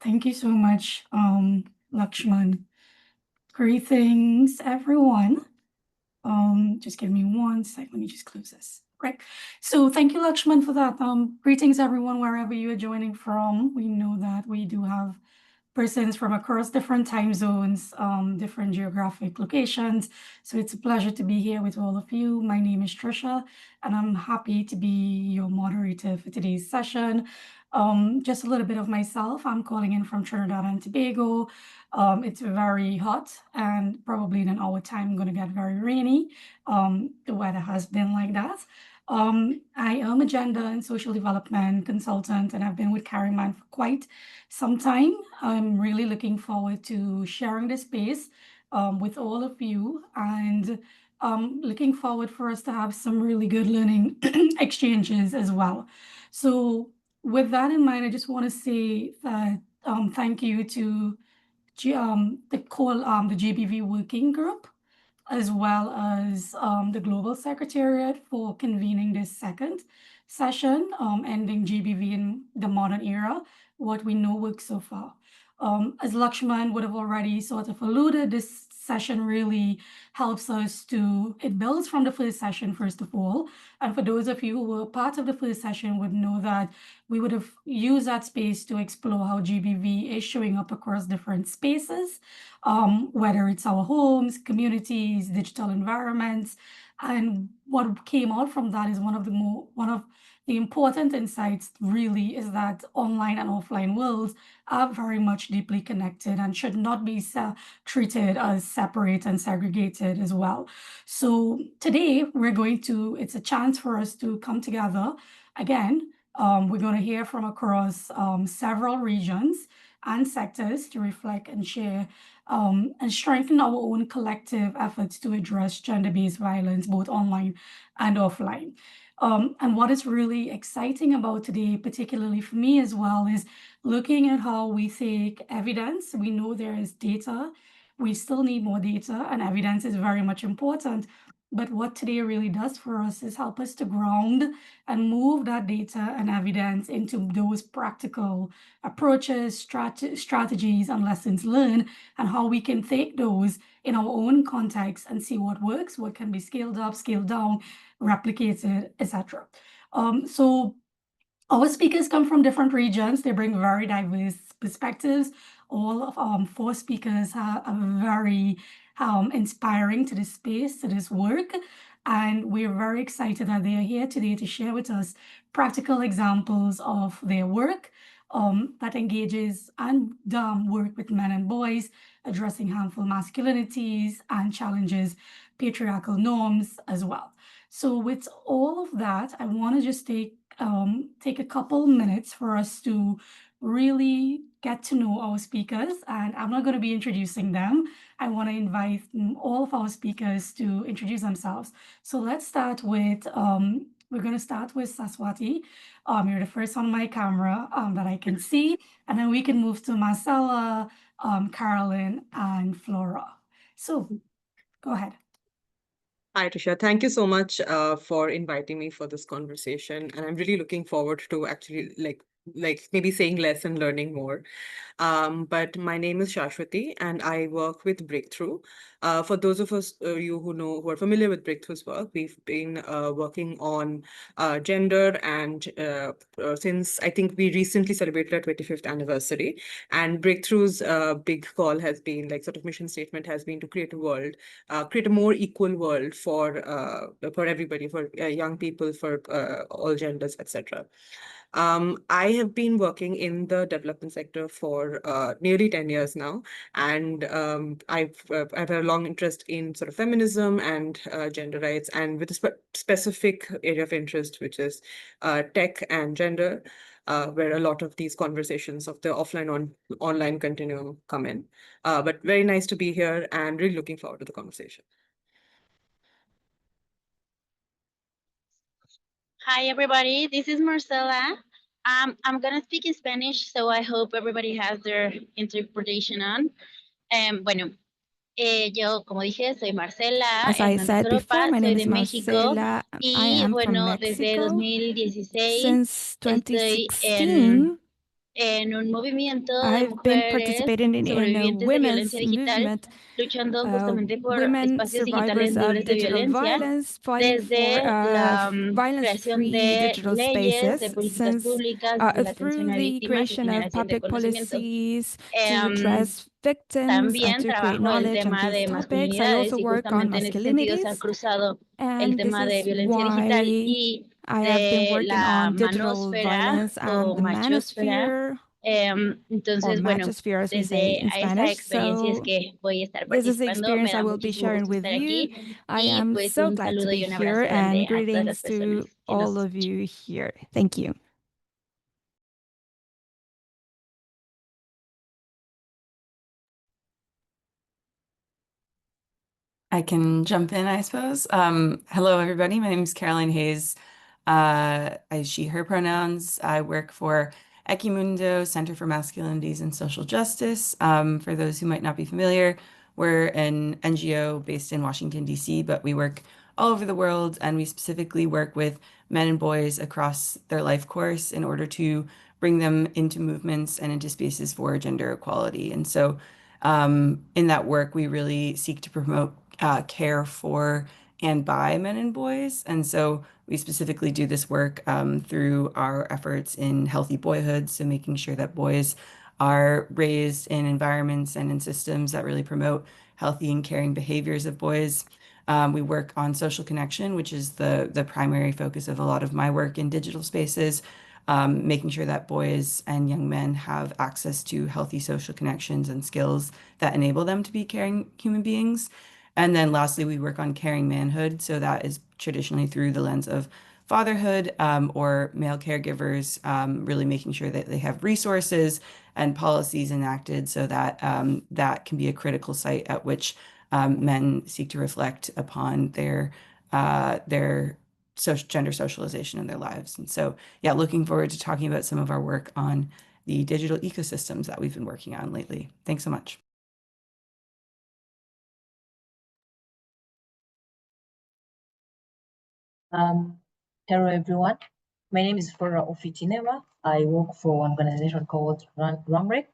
Thank you so much, Lakshman. Greetings, everyone. Just give me one sec. Let me just close this. Right. So thank you, Lakshman, for that. Greetings, everyone, wherever you are joining from. We know that we do have persons from across different time zones, different geographic locations. So it's a pleasure to be here with all of you. My name is Tricia, and I'm happy to be your moderator for today's session. Just a little bit of myself. I'm calling in from Trinidad and Tobago. It's very hot, and probably in an hour time, going to get very rainy. The weather has been like that. I am a gender and social development consultant, and I've been with CariMAN for quite some time. I'm really looking forward to sharing this space with all of you, and looking forward for us to have some really good learning exchanges as well. So with that in mind, I just want to say that thank you to the GBV working group, as well as the Global Secretariat for convening this second session, ending GBV in the modern era, what we know works so far. As Lakshman would have already sort of alluded, this session really helps us it builds from the first session, first of all. And for those of you who were part of the first session would know that we would have used that space to explore how GBV is showing up across different spaces, whether it's our homes, communities, digital environments. And what came out from that is one of the important insights really is that online and offline worlds are very much deeply connected and should not be treated as separate and segregated as well. So today it's a chance for us to come together again. We're going to hear from across several regions and sectors to reflect and share and strengthen our own collective efforts to address gender-based violence, both online and offline. And what is really exciting about today, particularly for me as well, is looking at how we take evidence. We know there is data. We still need more data, and evidence is very much important. But what today really does for us is help us to ground and move that data and evidence into those practical approaches, strategies, and lessons learned, and how we can take those in our own context and see what works, what can be scaled up, scaled down, replicated, etc. So our speakers come from different regions. They bring very diverse perspectives. All of our 4 speakers are very inspiring to this space, to this work. And we're very excited that they are here today to share with us practical examples of their work that engages and work with men and boys, addressing harmful masculinities and challenges patriarchal norms as well. So with all of that, I want to just take a couple minutes for us to really get to know our speakers, and I'm not going to be introducing them. I want to invite all of our speakers to introduce themselves. So let's start with, we're going to start with Saswati. You're the first on my camera that I can see, and then we can move to Marcella, Carolyn, and Flora. So go ahead. Hi, Tricia. Thank you so much for inviting me for this conversation. And I'm really looking forward to actually maybe saying less and learning more. But my name is Shashwati, and I work with Breakthrough. For those of you who are familiar with Breakthrough's work, we've been working on gender, and since I think we recently celebrated our 25th anniversary. And Breakthrough's big call has been, mission statement has been to create a world, create a more equal world for everybody, for young people, for all genders, etc. I have been working in the development sector for nearly 10 years now, and I've had a long interest in sort of feminism and gender rights, and with a specific area of interest, which is tech and gender, where a lot of these conversations of the offline on online continuum come in. But very nice to be here, and really looking forward to the conversation. Hi, everybody. This is Marcela. I'm going to speak in Spanish, so I hope everybody has their interpretation on. Bueno, yo, como dije, soy Marcela. As I said before, my name is Marcela. I am from Mexico. Desde 2016, Since 2016, en un movimiento de I've been mujeres participating in a sobrevivientes de violencia women's digital, movement, luchando justamente por women espacios survivors digitales of libres de digital violencia, violence, fighting for desde la creación violence-free de digital leyes, de spaces, políticas since públicas, desde la atención through a the víctimas y creation of generación de public conocimiento. policies to address victims, También to create trabajo el knowledge on tema these de topics. I masculinidades also y work on justamente en ese sentido se ha masculinities, cruzado el and this tema de is violencia digital why y I have been de working la on digital manósfera violence o and the machosfera. manosphere, or Entonces, bueno, machosphere, as we say desde in a esa Spanish. experiencia es So que voy a estar this is the participando. Me experience I da will be muchísimo sharing gusto with estar you. aquí I y am pues so un glad to saludo be y un here, abrazo grande and a todas las greetings personas to que nos all of escuchan. you here. Thank you. I can jump in, I suppose. Hello, everybody. My name is Caroline Hayes. I, she, her pronouns. I work for Equimundo Center for Masculinities and Social Justice. For those who might not be familiar, we're an NGO based in Washington, D.C., but we work all over the world, and we specifically work with men and boys across their life course in order to bring them into movements and into spaces for gender equality. And so in that work, we really seek to promote care for and by men and boys. And so we specifically do this work through our efforts in healthy boyhood. So making sure that boys are raised in environments and in systems that really promote healthy and caring behaviors of boys. We work on social connection, which is the primary focus of a lot of my work in digital spaces. Making sure that boys and young men have access to healthy social connections and skills that enable them to be caring human beings. And then lastly, we work on caring manhood. So that is traditionally through the lens of fatherhood or male caregivers, really making sure that they have resources and policies enacted so that that can be a critical site at which men seek to reflect upon their gender socialization in their lives. And so, yeah, looking forward to talking about some of our work on the digital ecosystems that we've been working on lately. Thanks so much. Hello everyone. My name is Flora Ofitinema. I work for an organization called RAMREC,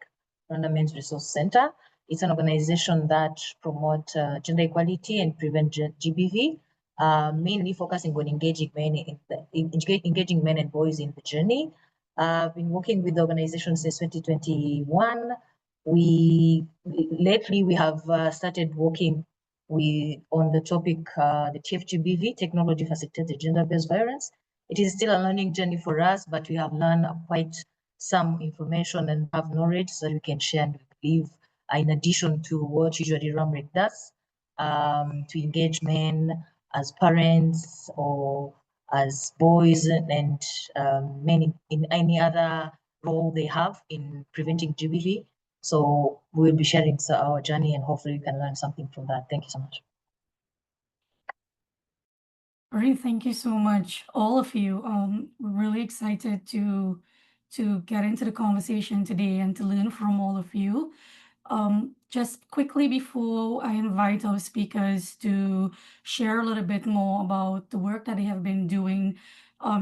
Rwanda Men's Resource Center. It's an organization that promotes gender equality and prevent GBV, mainly focusing on engaging men and boys in the journey. I've been working with the organization since 2021. Lately we have started working on the topic, the TFGBV, technology facilitated gender-based violence. It is still a learning journey for us, but we have learned quite some information and have knowledge that we can share, and we believe, in addition to what usually RAMREC does, to engage men as parents or as boys and men in any other role they have in preventing GBV. So we'll be sharing our journey, and hopefully you can learn something from that. Thank you so much. Great, thank you so much, all of you. We're really excited to get into the conversation today and to learn from all of you. Just quickly before I invite our speakers to share a little bit more about the work that they have been doing,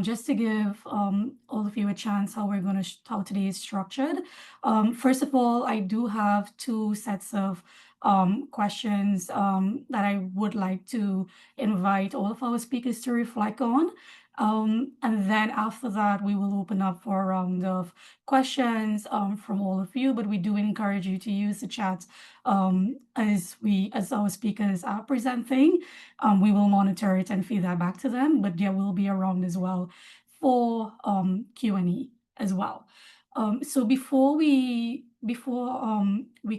just to give all of you a chance how we're going to how today is structured. First of all, I do have two sets of questions that I would like to invite all of our speakers to reflect on. And then after that, we will open up for a round of questions from all of you, but we do encourage you to use the chat as our speakers are presenting. We will monitor it and feed that back to them, but there will be a round as well for Q&A as well. So before we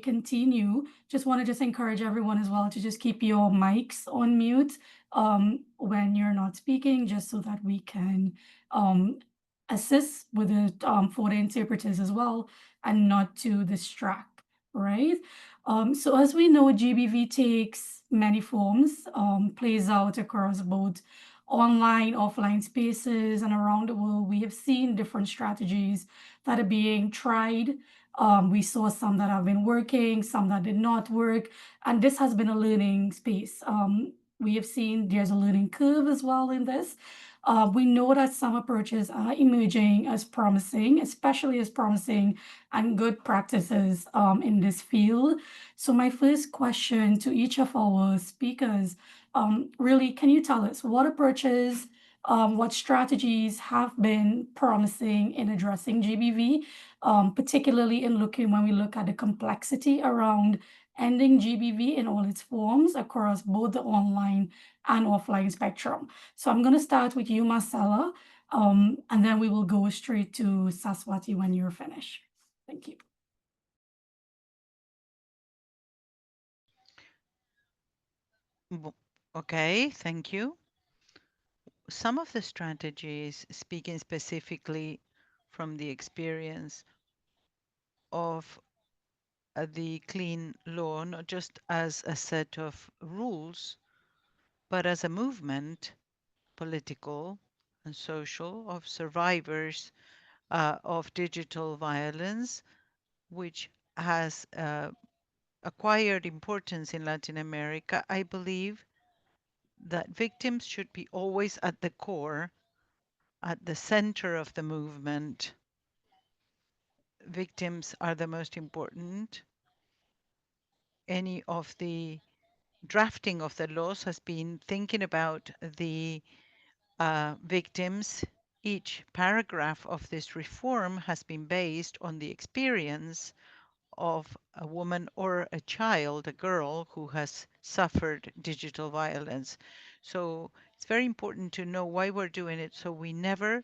continue, just want to just encourage everyone as well to just keep your mics on mute when you're not speaking, just so that we can assist with it for the interpreters as well and not to distract, right? So as we know, GBV takes many forms, plays out across both online, offline spaces, and around the world. We have seen different strategies that are being tried. We saw some that have been working, some that did not work, and this has been a learning space. We have seen there's a learning curve as well in this. We know that some approaches are emerging as promising, especially as promising and good practices in this field. So my first question to each of our speakers, really, can you tell us what approaches, what strategies have been promising in addressing GBV, particularly in looking when we look at the complexity around ending GBV in all its forms across both the online and offline spectrum. So I'm going to start with you, Marcella, and then we will go straight to Saswati when you're finished. Thank you. Okay, thank you. Some of the strategies, speaking specifically from the experience of the clean law, not just as a set of rules, but as a movement, political and social, of survivors of digital violence, which has acquired importance in Latin America. I believe that victims should be always at the core, at the center of the movement. Victims are the most important. Any of the drafting of the laws has been thinking about the victims. Each paragraph of this reform has been based on the experience of a woman or a child, a girl who has suffered digital violence. So it's very important to know why we're doing it so we never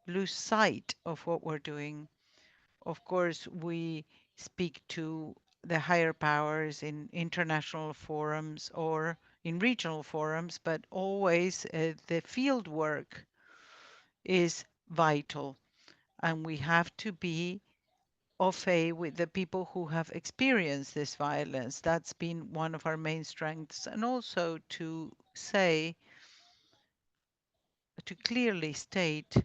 lose sight of what we're doing. Of course, we speak to the higher powers in international forums or in regional forums, but always the field work is vital. And we have to be au fait with the people who have experienced this violence. That's been one of our main strengths. And also to say, to clearly state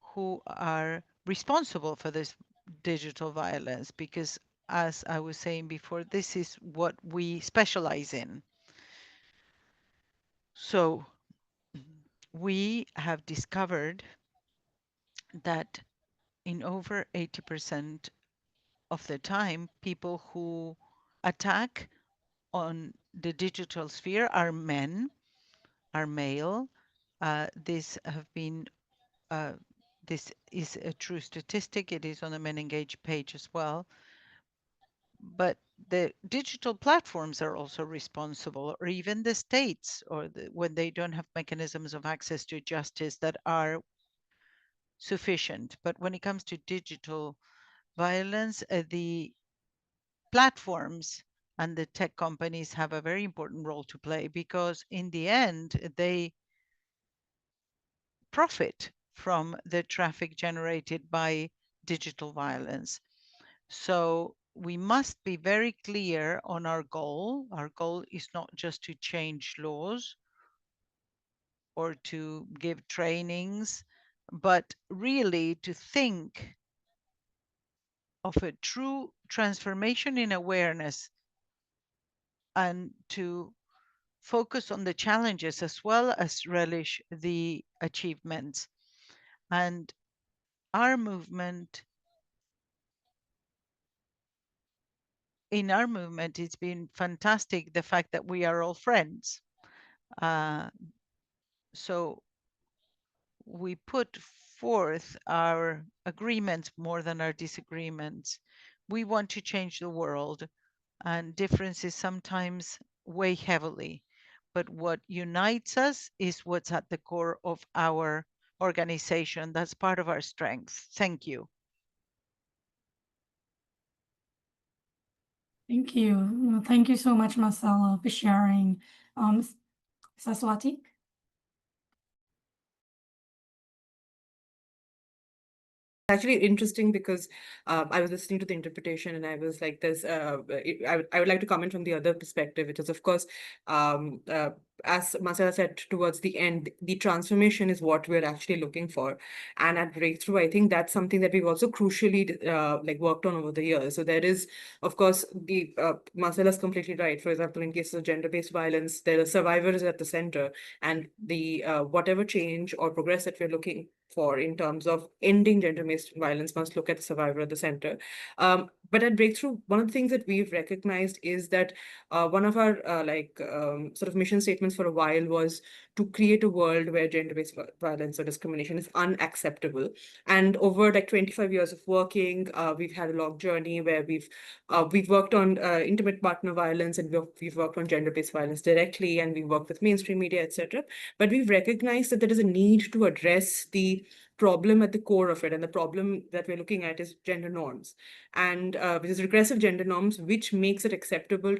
who are responsible for this digital violence, because as I was saying before, this is what we specialize in. So we have discovered that in over 80% of the time, people who attack on the digital sphere are men, are male. This is a true statistic. It is on the MenEngage page as well. But the digital platforms are also responsible, or even the states, or when they don't have mechanisms of access to justice that are sufficient. But when it comes to digital violence, the platforms and the tech companies have a very important role to play, because in the end, they profit from the traffic generated by digital violence. So we must be very clear on our goal. Our goal is not just to change laws or to give trainings, but really to think of a true transformation in awareness and to focus on the challenges as well as relish the achievements. And our movement, in our movement, it's been fantastic, the fact that we are all friends. So we put forth our agreements more than our disagreements. We want to change the world, and differences sometimes weigh heavily. But what unites us is what's at the core of our organization. That's part of our strength. Thank you. Thank you. Well, thank you so much, Marcella, for sharing. Saswati? Actually interesting because I was listening to the interpretation and I was like, I would like to comment from the other perspective, which is, of course, as Marcella said, towards the end, the transformation is what we're actually looking for. And at Breakthrough, I think that's something that we've also crucially like worked on over the years. So there is, of course, the Marcella's completely right. For example, in cases of gender-based violence, there are survivors at the center, and the whatever change or progress that we're looking for in terms of ending gender-based violence must look at the survivor at the center. But at Breakthrough, one of the things that we've recognized is that one of our sort of mission statements for a while was to create a world where gender-based violence or discrimination is unacceptable. And over like 25 years of working, we've had a long journey where we've worked on intimate partner violence, and we've worked on gender-based violence directly, and we worked with mainstream media, etc. But we've recognized that there is a need to address the problem at the core of it, and the problem that we're looking at is gender norms, and which is regressive gender norms, which makes it acceptable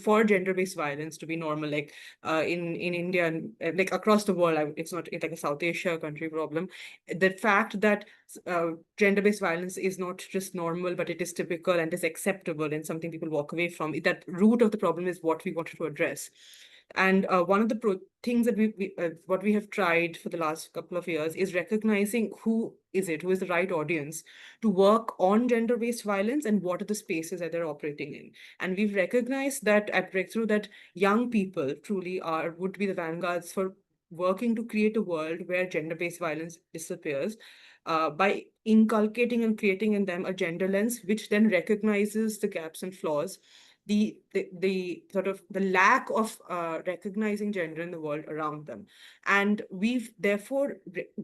for gender-based violence to be normal, like in India and like across the world. It's not like a South Asia country problem. The fact that gender-based violence is not just normal, but it is typical and is acceptable and something people walk away from. That root of the problem is what we wanted to address. And one of the things that what we have tried for the last couple of years is recognizing who is the right audience to work on gender-based violence, and what are the spaces that they're operating in. And we've recognized that at Breakthrough that young people truly would be the vanguards for working to create a world where gender-based violence disappears, by inculcating and creating in them a gender lens, which then recognizes the gaps and flaws, the sort of the lack of recognizing gender in the world around them. And we've therefore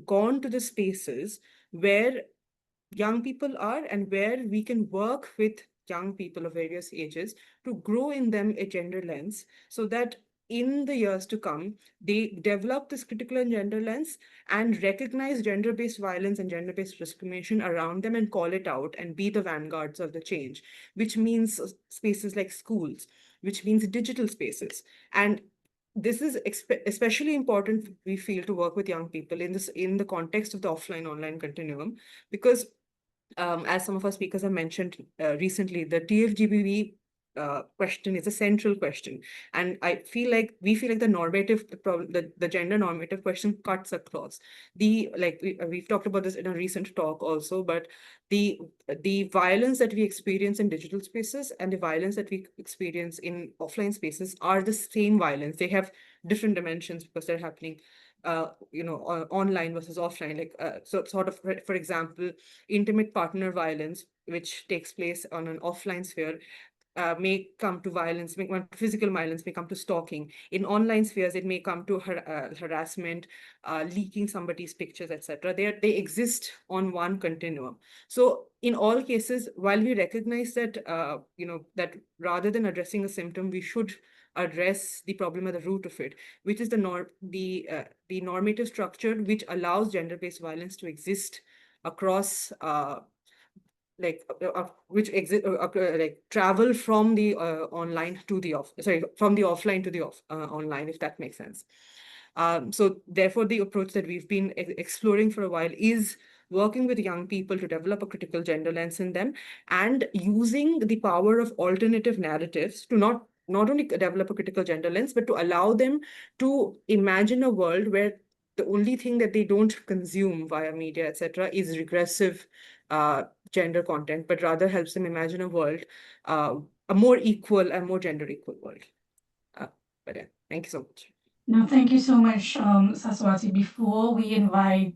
gone to the spaces where young people are, and where we can work with young people of various ages to grow in them a gender lens, so that in the years to come, they develop this critical and gender lens and recognize gender-based violence and gender-based discrimination around them and call it out and be the vanguards of the change, which means spaces like schools, which means digital spaces. And this is especially important, we feel, to work with young people in the context of the offline-online continuum, because as some of our speakers have mentioned recently, the TFGBV question is a central question. And we feel like the normative, the gender normative question cuts across. We've talked about this in a recent talk also, but the violence that we experience in digital spaces and the violence that we experience in offline spaces are the same violence. They have different dimensions because they're happening online versus offline. So sort of, for example, intimate partner violence, which takes place on an offline sphere, may come to violence, physical violence may come to stalking. In online spheres, it may come to harassment, leaking somebody's pictures, etc. They exist on one continuum. So in all cases, while we recognize that, that rather than addressing a symptom, we should address the problem at the root of it, which is the normative structure which allows gender-based violence to exist across which travel from the online to the from the offline to the online, if that makes sense. So therefore, the approach that we've been exploring for a while is working with young people to develop a critical gender lens in them, and using the power of alternative narratives to not only develop a critical gender lens, but to allow them to imagine a world where the only thing that they don't consume via media, etc., is regressive gender content, but rather helps them imagine a world, a more equal and more gender equal world. But yeah, thank you so much. No, thank you so much, Saswati. Before we invite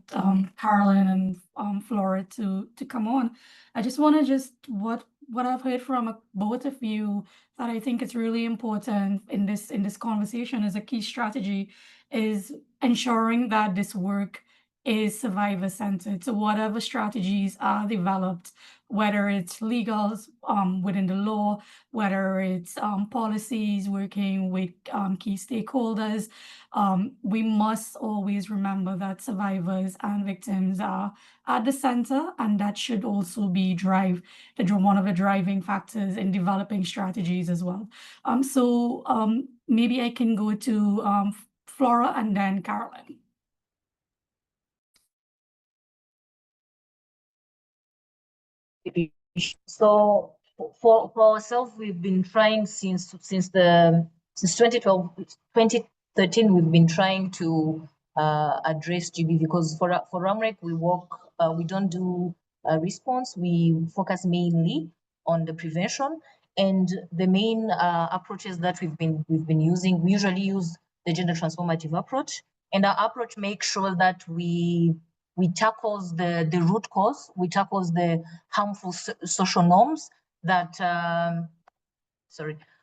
Carolyn and Flora to come on, I just want to what I've heard from both of you that I think is really important in this conversation as a key strategy is ensuring that this work is survivor centered. So whatever strategies are developed, whether it's legal within the law, whether it's policies, working with key stakeholders, we must always remember that survivors and victims are at the center, and that should also be one of the driving factors in developing strategies as well. So maybe I can go to Flora and then Carolyn. So for ourselves, we've been trying since since 2012, 2013, we've been trying to address GBV, because for RAMREC, we don't do response. We focus mainly on the prevention, and the main approaches that we've been using. We usually use the gender transformative approach, and our approach makes sure that we tackles the root cause, we tackles the harmful social norms that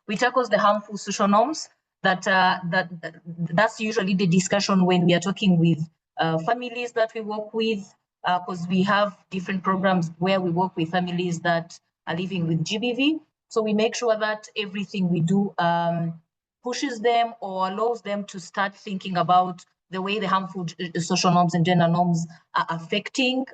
we tackles the harmful social norms that's usually the discussion when we are talking with families that we work with, because we have different programs where we work with families that are living with GBV. So we make sure that everything we do pushes them or allows them to start thinking about the way the harmful social norms and gender norms are affecting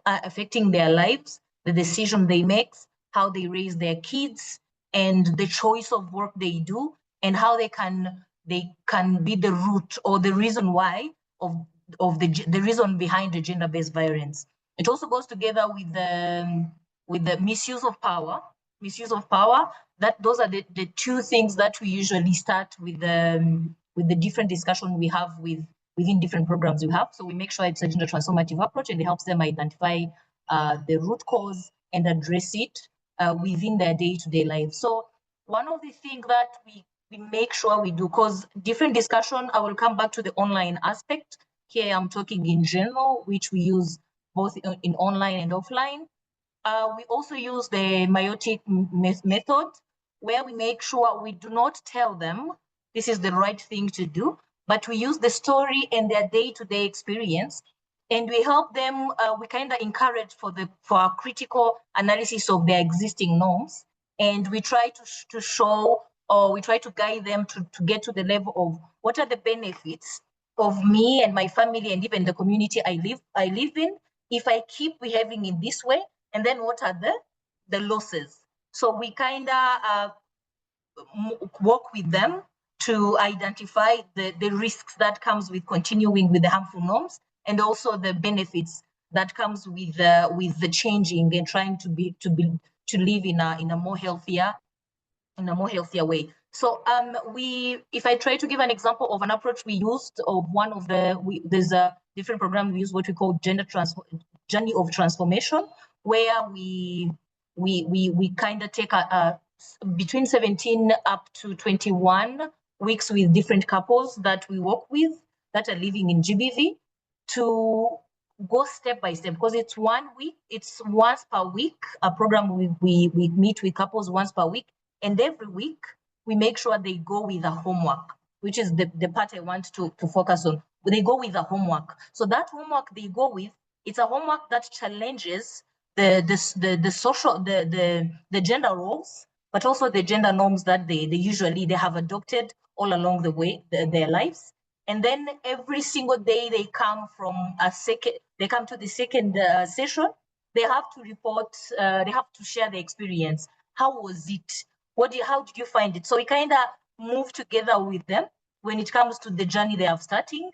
their lives, the decision they make, how they raise their kids, and the choice of work they do, and how they can be the root or the reason why of the reason behind the gender-based violence. It also goes together with the misuse of power. That those are the two things that we usually start with the different discussion we have within different programs we have. So we make sure it's a gender transformative approach, and it helps them identify the root cause and address it within their day-to-day life. So one of the things that we make sure we do, because different discussion, I will come back to the online aspect. Here I'm talking in general, which we use both in online and offline. We also use the meiotic method, where we make sure we do not tell them this is the right thing to do, but we use the story and their day-to-day experience, and we help them. We kind of encourage for our critical analysis of their existing norms, and we try to show, or we try to guide them to get to the level of what are the benefits of me and my family and even the community I live in if I keep behaving in this way, and then what are the losses. So we kind of work with them to identify the risks that comes with continuing with the harmful norms, and also the benefits that comes with the changing and trying to live in a more healthier way. So if I try to give an example of an approach we used, of one of there's a different program we use, what we call journey of transformation, where we kind of take between 17 up to 21 weeks with different couples that we work with that are living in GBV, to go step by step, because it's 1 week, it's once per week, a program we meet with couples once per week, and every week we make sure they go with a homework, which is the part I want to focus on. They go with a homework. So that homework they go with, it's a homework that challenges the social, the gender roles, but also the gender norms that they have adopted all along the way, their lives. And then every single day they come to the second session, they have to report, they have to share the experience. How was it? How did you find it? So we kind of move together with them when it comes to the journey they are starting,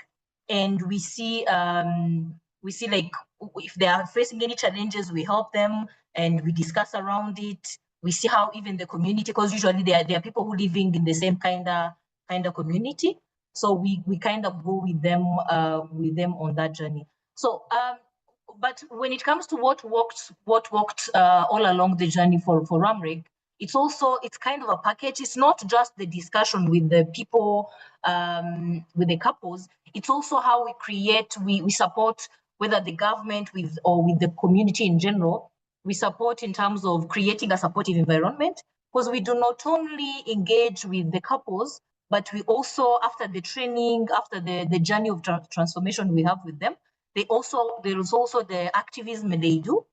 and we see like if they are facing any challenges, we help them and we discuss around it. We see how even the community, because usually there are people who living in the same kind of community. So we kind of go with them on that journey. So but when it comes to what worked all along the journey for RAMREC, it's kind of a package. It's not just the discussion with the people, with the couples. It's also how we support, whether the government or with the community in general. We support in terms of creating a supportive environment, because we do not only engage with the couples, but we also, after the training, after the journey of transformation we have with them, there is also the activism they do,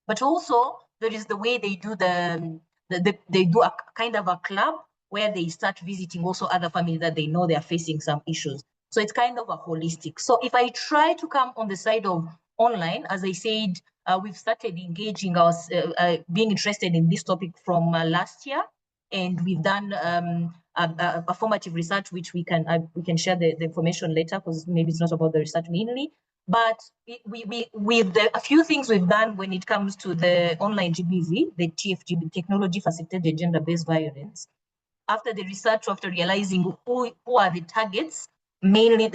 but also there is the way they do they do a kind of a club where they start visiting also other families that they know they are facing some issues. So it's kind of a holistic. So if I try to come on the side of online, as I said, we've started engaging us, being interested in this topic from last year, and we've done a formative research, which we can share the information later, because maybe it's not about the research mainly. But with a few things we've done when it comes to the online GBV, the TFGB, technology facilitated gender-based violence, after the research, after realizing who are the targets, mainly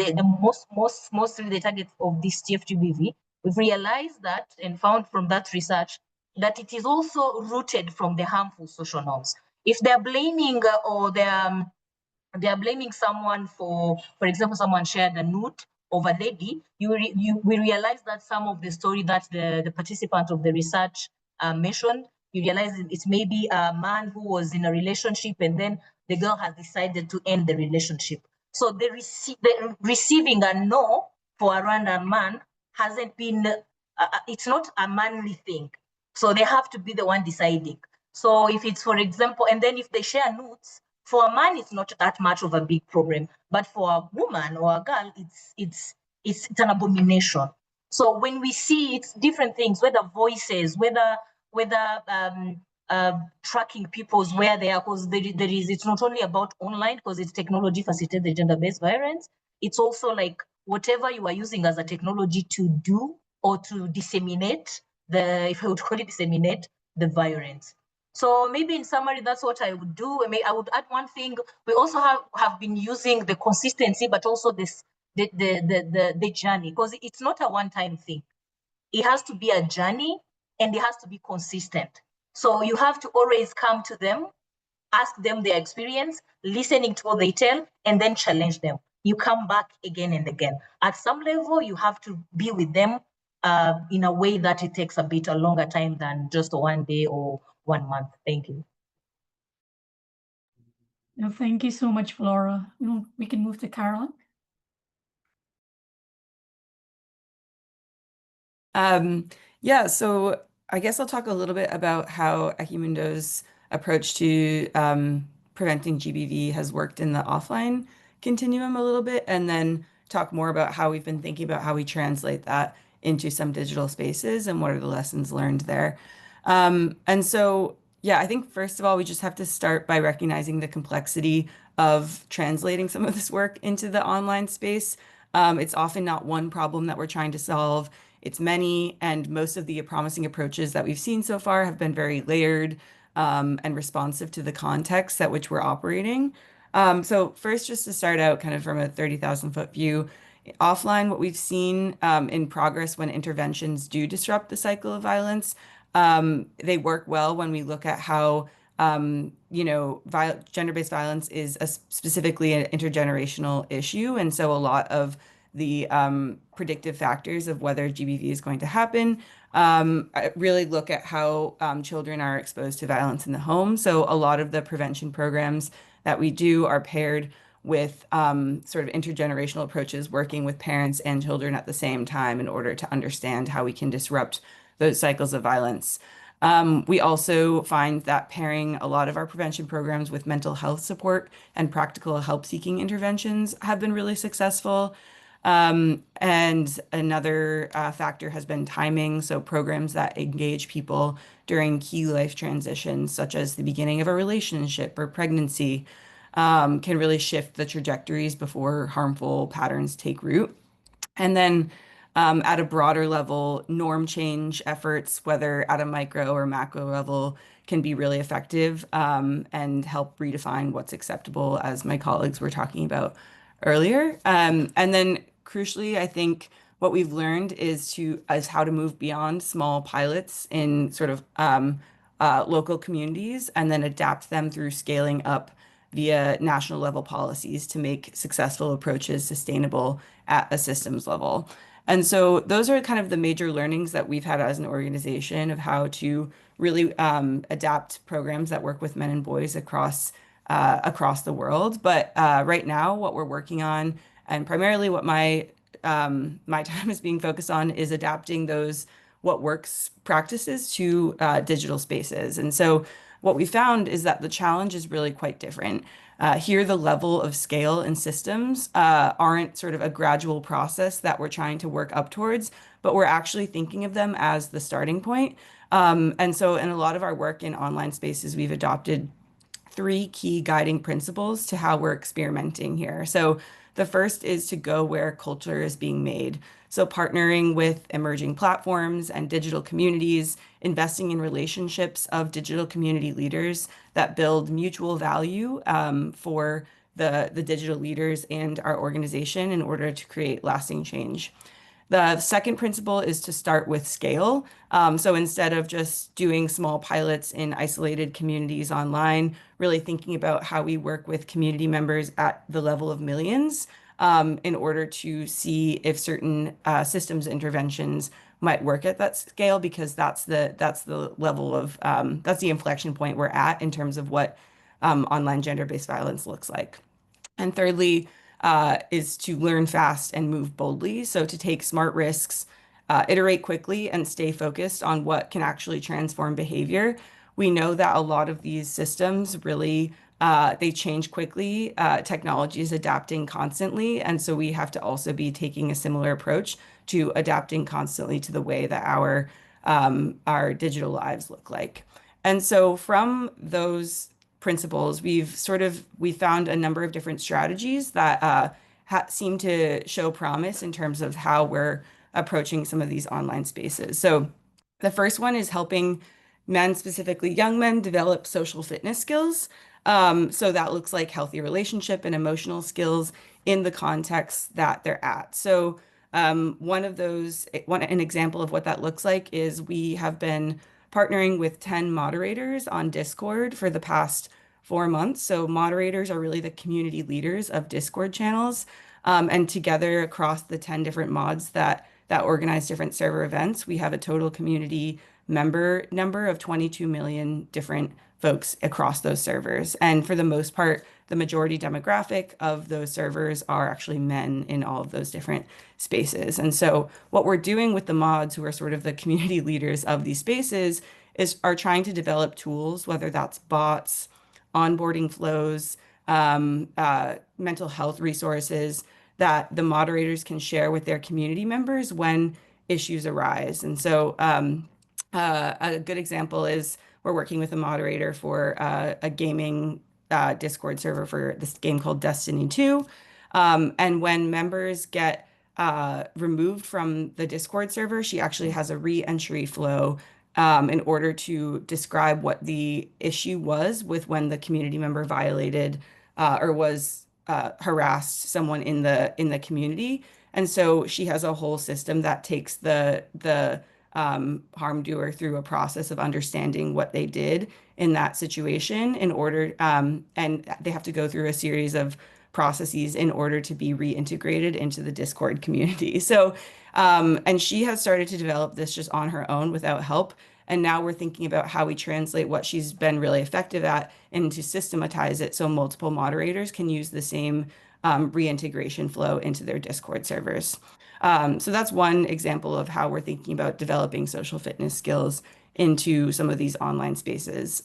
mostly the target of this TFGBV, we've realized that and found from that research that it is also rooted from the harmful social norms. If they're blaming or they're blaming someone for example, someone shared a nude of a lady, we realize that some of the story that the participant of the research mentioned, you realize it's maybe a man who was in a relationship and then the girl has decided to end the relationship. So the receiving a no for a random man hasn't been, it's not a manly thing. So they have to be the one deciding. So if it's, for example, and then if they share nudes, for a man, it's not that much of a big problem, but for a woman or a girl, it's an abomination. So when we see it's different things, whether voices, whether tracking people's where they are, because it's not only about online, because it's technology facilitated gender-based violence. It's also like whatever you are using as a technology to do or to disseminate if I would call it disseminate the violence. So maybe in summary, that's what I would do. I would add one thing. We also have been using the consistency, but also the journey, because it's not a one-time thing. It has to be a journey and it has to be consistent. So you have to always come to them, ask them their experience, listening to what they tell, and then challenge them. You come back again and again. At some level, you have to be with them in a way that it takes a longer time than just 1 day or 1 month. Thank you. No, thank you so much, Flora. We can move to Carolyn. Yeah, so I guess I'll talk a little bit about how Equimundo's approach to preventing GBV has worked in the offline continuum a little bit, and then talk more about how we've been thinking about how we translate that into some digital spaces and what are the lessons learned there. And so, yeah, I think first of all, we just have to start by recognizing the complexity of translating some of this work into the online space. It's often not one problem that we're trying to solve. It's many, and most of the promising approaches that we've seen so far have been very layered and responsive to the context at which we're operating. So first, just to start out kind of from a 30,000-foot view, offline, what we've seen in progress when interventions do disrupt the cycle of violence, they work well when we look at how gender-based violence is specifically an intergenerational issue. And so a lot of the predictive factors of whether GBV is going to happen really look at how children are exposed to violence in the home. So a lot of the prevention programs that we do are paired with sort of intergenerational approaches, working with parents and children at the same time in order to understand how we can disrupt those cycles of violence. We also find that pairing a lot of our prevention programs with mental health support and practical help-seeking interventions have been really successful. And another factor has been timing. So programs that engage people during key life transitions, such as the beginning of a relationship or pregnancy, can really shift the trajectories before harmful patterns take root. And then at a broader level, norm change efforts, whether at a micro or macro level, can be really effective and help redefine what's acceptable, as my colleagues were talking about earlier. And then crucially, I think what we've learned is how to move beyond small pilots in sort of local communities and then adapt them through scaling up via national level policies to make successful approaches sustainable at a systems level. And so those are kind of the major learnings that we've had as an organization of how to really adapt programs that work with men and boys across the world. But right now, what we're working on, and primarily what my time is being focused on, is adapting those what works practices to digital spaces. And so what we found is that the challenge is really quite different. Here, the level of scale and systems aren't sort of a gradual process that we're trying to work up towards, but we're actually thinking of them as the starting point. And so in a lot of our work in online spaces, we've adopted 3 key guiding principles to how we're experimenting here. So The first is to go where culture is being made. So partnering with emerging platforms and digital communities, investing in relationships of digital community leaders that build mutual value for the digital leaders and our organization in order to create lasting change. The second principle is to start with scale. So instead of just doing small pilots in isolated communities online, really thinking about how we work with community members at the level of millions in order to see if certain systems interventions might work at that scale, because that's the level of that's the inflection point we're at in terms of what online gender-based violence looks like. And thirdly, is to learn fast and move boldly. So to take smart risks, iterate quickly, and stay focused on what can actually transform behavior. We know that a lot of these systems really they change quickly. Technology is adapting constantly, and so we have to also be taking a similar approach to adapting constantly to the way that our digital lives look like. And so from those principles, we found a number of different strategies that seem to show promise in terms of how we're approaching some of these online spaces. So the first one is helping men, specifically young men, develop social fitness skills. So that looks like healthy relationship and emotional skills in the context that they're at. So an example of what that looks like is we have been partnering with 10 moderators on Discord for the past 4 months. So moderators are really the community leaders of Discord channels. And together across the 10 different mods that organize different server events, we have a total community member number of 22 million different folks across those servers. And for the most part, the majority demographic of those servers are actually men in all of those different spaces. And so what we're doing with the mods, who are sort of the community leaders of these spaces, are trying to develop tools, whether that's bots, onboarding flows, mental health resources that the moderators can share with their community members when issues arise. And so a good example is we're working with a moderator for a gaming Discord server for this game called Destiny 2. And when members get removed from the Discord server, she actually has a re-entry flow in order to describe what the issue was with when the community member violated or was harassed someone in the community. And so she has a whole system that takes the harm doer through a process of understanding what they did in that situation in order, and they have to go through a series of processes in order to be reintegrated into the Discord community. So, and she has started to develop this just on her own without help. And now we're thinking about how we translate what she's been really effective at and to systematize it so multiple moderators can use the same reintegration flow into their Discord servers. So that's one example of how we're thinking about developing social fitness skills into some of these online spaces.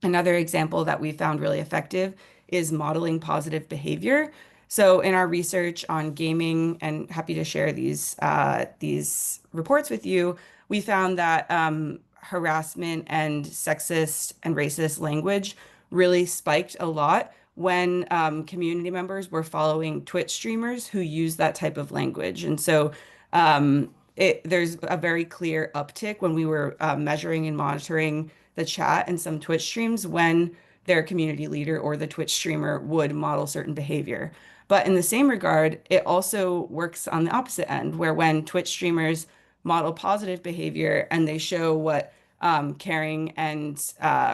Another example that we found really effective is modeling positive behavior. So in our research on gaming, and happy to share these reports with you, we found that harassment and sexist and racist language really spiked a lot when community members were following Twitch streamers who use that type of language. And so there's a very clear uptick when we were measuring and monitoring the chat and some Twitch streams when their community leader or the Twitch streamer would model certain behavior. But in the same regard, it also works on the opposite end, where when Twitch streamers model positive behavior and they show what caring and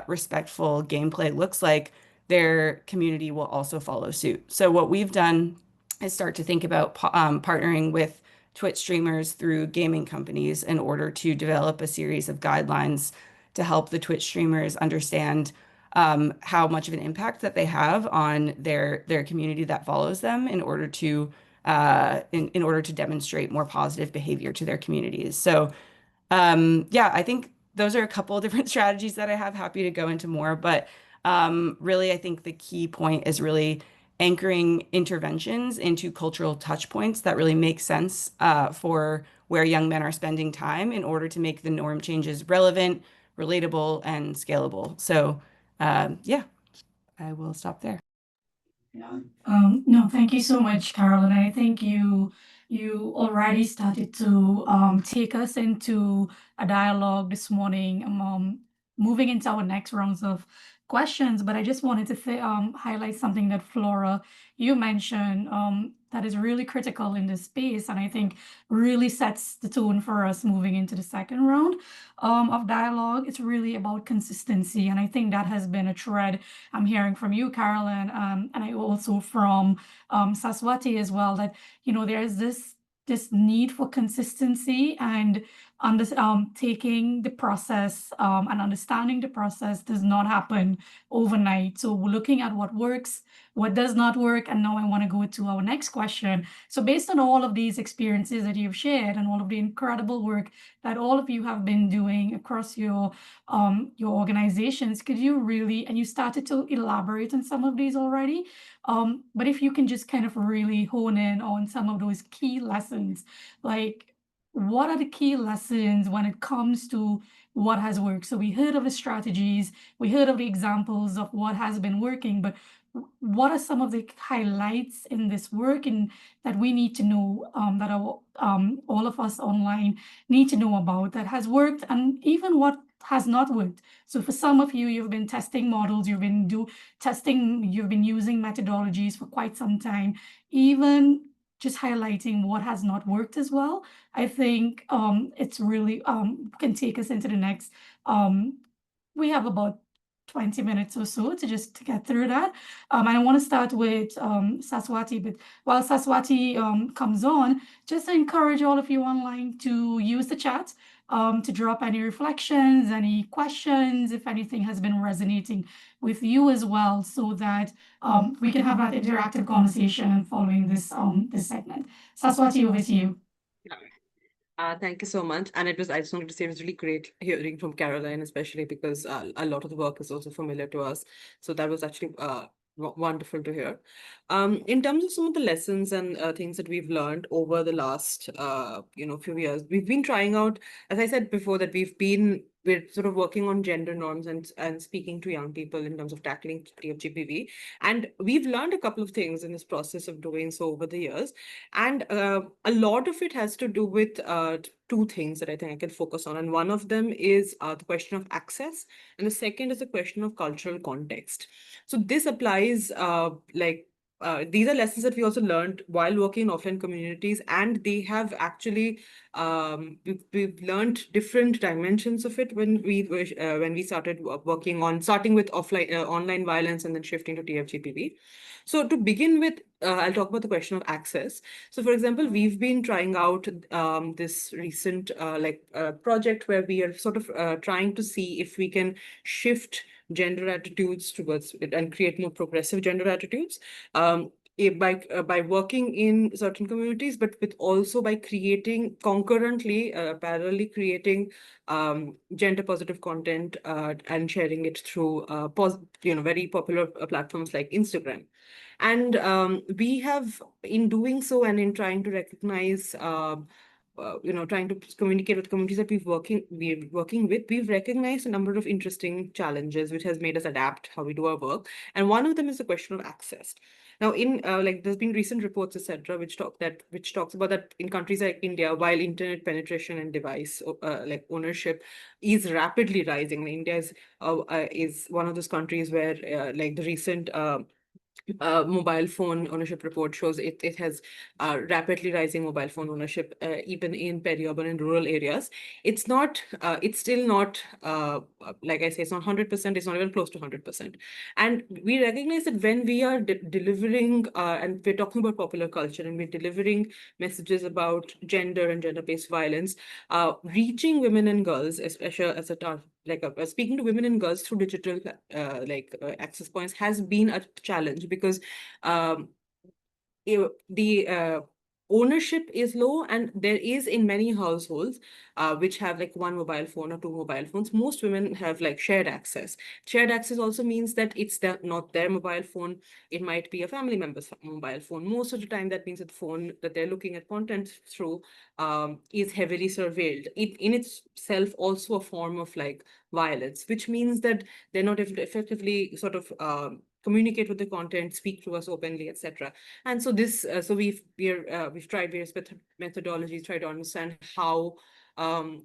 respectful gameplay looks like, their community will also follow suit. So what we've done is start to think about partnering with Twitch streamers through gaming companies in order to develop a series of guidelines to help the Twitch streamers understand how much of an impact that they have on their community that follows them in order to in order to demonstrate more positive behavior to their communities. So yeah, I think those are a couple of different strategies that I have. Happy to go into more, but really, I think the key point is really anchoring interventions into cultural touch points that really make sense for where young men are spending time in order to make the norm changes relevant, relatable, and scalable. So yeah, I will stop there. Yeah. No, thank you so much, Carolyn. I think you already started to take us into a dialogue this morning, moving into our next rounds of questions. But I just wanted to highlight something that Flora, you mentioned, that is really critical in this space, and I think really sets the tone for us moving into the second round of dialogue. It's really about consistency, and I think that has been a thread I'm hearing from you, Carolyn, and I also from Saswati as well, that there's this need for consistency and taking the process and understanding the process does not happen overnight. So we're looking at what works, what does not work, and now I want to go to our next question. So based on all of these experiences that you've shared and all of the incredible work that all of you have been doing across your organizations, could you really, and you started to elaborate on some of these already, but if you can just kind of really hone in on some of those key lessons, like what are the key lessons when it comes to what has worked? So we heard of the strategies, we heard of the examples of what has been working, but what are some of the highlights in this work and that we need to know, that all of us online need to know about that has worked, and even what has not worked? So for some of you, you've been testing models, you've been using methodologies for quite some time, even just highlighting what has not worked as well. I think it's really can take us into the next. We have about 20 minutes or so to get through that. And I want to start with Saswati, but while Saswati comes on, just to encourage all of you online to use the chat to drop any reflections, any questions, if anything has been resonating with you as well, so that we can have that interactive conversation following this segment. Saswati, over to you. Thank you so much. And I just wanted to say it was really great hearing from Caroline, especially because a lot of the work is also familiar to us. So that was actually wonderful to hear. In terms of some of the lessons and things that we've learned over the last, few years, we've been trying out, as I said before, that we're sort of working on gender norms and speaking to young people in terms of tackling TFGPV. And we've learned a couple of things in this process of doing so over the years. And a lot of it has to do with two things that I think I can focus on. And one of them is the question of access. And the second is the question of cultural context. So this applies these are lessons that we also learned while working in offline communities, and they have actually we've learned different dimensions of it when we started working on starting with offline online violence and then shifting to TFGPV. So to begin with, I'll talk about the question of access. So for example, we've been trying out this recent project where we are sort of trying to see if we can shift gender attitudes towards it and create more progressive gender attitudes. By working in certain communities, but with also by creating concurrently, parallelly creating gender positive content and sharing it through very popular platforms like Instagram. And we have, in doing so and in trying to recognize trying to communicate with communities that we're working with, we've recognized a number of interesting challenges, which has made us adapt how we do our work. And one of them is the question of access. Now, in there's been recent reports, etc., which talks about that in countries like India, while internet penetration and device ownership is rapidly rising, India is one of those countries where the recent mobile phone ownership report shows it has rapidly rising mobile phone ownership even in peri-urban and rural areas. It's still not like I say, it's not 100%, it's not even close to 100%. And we recognize that when we are delivering and we're talking about popular culture and we're delivering messages about gender and gender-based violence, reaching women and girls, especially as a target, speaking to women and girls through digital access points has been a challenge because the ownership is low, and there is in many households which have like one mobile phone or two mobile phones. Most women have like shared access. Shared access also means that it's not their mobile phone. It might be a family member's mobile phone. Most of the time, that means that the phone that they're looking at content through is heavily surveilled. It in itself also a form of violence, which means that they're not able to effectively sort of communicate with the content, speak to us openly, etc. And so we've tried various methodologies, try to understand how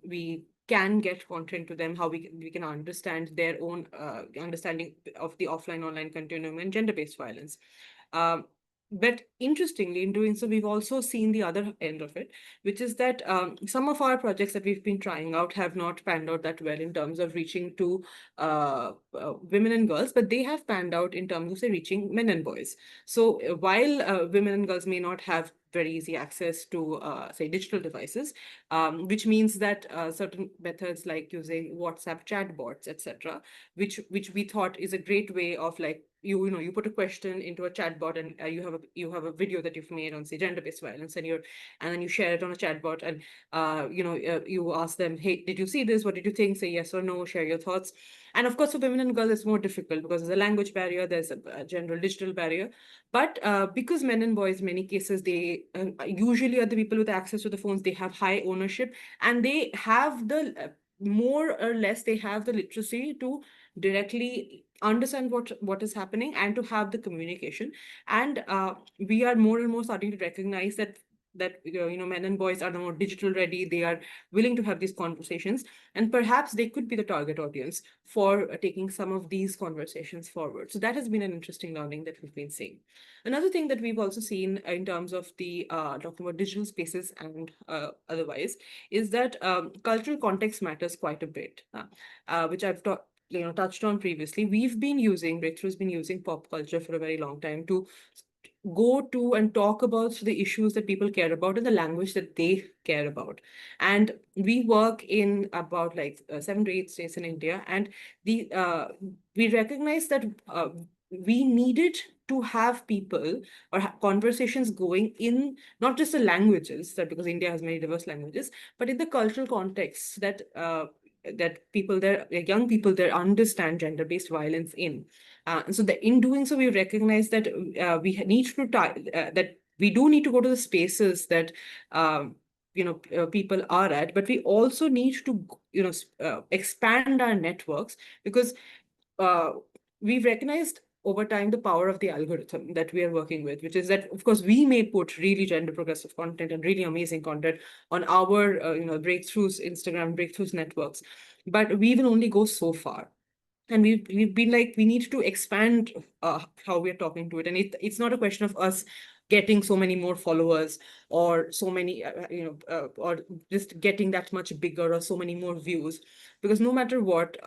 we can get content to them, how we can understand their own understanding of the offline-online continuum and gender-based violence. But interestingly, in doing so, we've also seen the other end of it, which is that some of our projects that we've been trying out have not panned out that well in terms of reaching to women and girls, but they have panned out in terms of, say, reaching men and boys. So while women and girls may not have very easy access to, say, digital devices, which means that certain methods like using WhatsApp chatbots, etc., which we thought is a great way of like, you put a question into a chatbot and you have a video that you've made on, say, gender-based violence, and then you share it on a chatbot, and you ask them, hey, did you see this? What did you think? Say yes or no, share your thoughts. And of course, for women and girls, it's more difficult because there's a language barrier, there's a general digital barrier. But because men and boys, in many cases, they usually are the people with access to the phones, they have high ownership, and they have the more or less, they have the literacy to directly understand what is happening and to have the communication. And we are more and more starting to recognize that men and boys are more digital ready, they are willing to have these conversations, and perhaps they could be the target audience for taking some of these conversations forward. So that has been an interesting learning that we've been seeing. Another thing that we've also seen in terms of the talking about digital spaces and otherwise is that cultural context matters quite a bit, which I've touched on previously. Breakthrough's been using pop culture for a very long time to go to and talk about the issues that people care about in the language that they care about. And we work in about 7 to 8 states in India, and we recognize that we needed to have people or conversations going in not just the languages, that because India has many diverse languages, but in the cultural context that people there, young people there, understand gender-based violence in. And so in doing so, we recognize that we need to that we do need to go to the spaces that people are at, but we also need to expand our networks, because we've recognized over time the power of the algorithm that we are working with, which is that, of course, we may put really gender progressive content and really amazing content on our breakthroughs Instagram, breakthroughs networks, but we will only go so far. And we've been like, we need to expand how we're talking to it. And it's not a question of us getting so many more followers or so many, or just getting that much bigger or so many more views, because no matter what,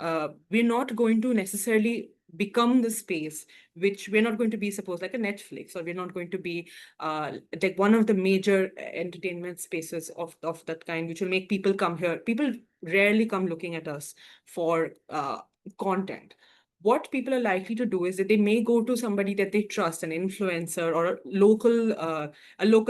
we're not going to necessarily become the space, which we're not going to be, suppose, like a Netflix, or we're not going to be like one of the major entertainment spaces of that kind, which will make people come here. People rarely come looking at us for content. What people are likely to do is that they may go to somebody that they trust, an influencer or a local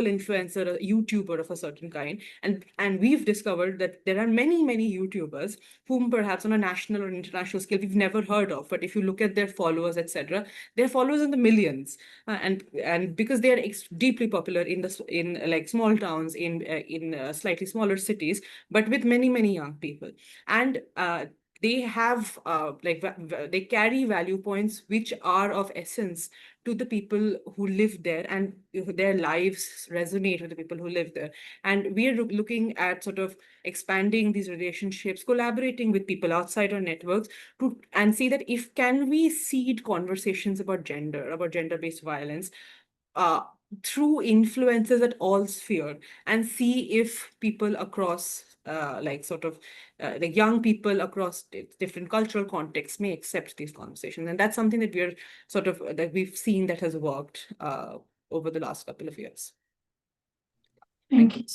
influencer, a YouTuber of a certain kind. And we've discovered that there are many, many YouTubers whom perhaps on a national or international scale we've never heard of. But if you look at their followers, etc., their followers in the millions. And because they are deeply popular in like small towns, in slightly smaller cities, but with many, many young people. And they have they carry value points which are of essence to the people who live there, and their lives resonate with the people who live there. And we are looking at sort of expanding these relationships, collaborating with people outside our networks and see that if can we seed conversations about gender-based violence through influences at all sphere, and see if people across the young people across different cultural contexts may accept these conversations. And that's something that we've seen that has worked over the last couple of years. Thank you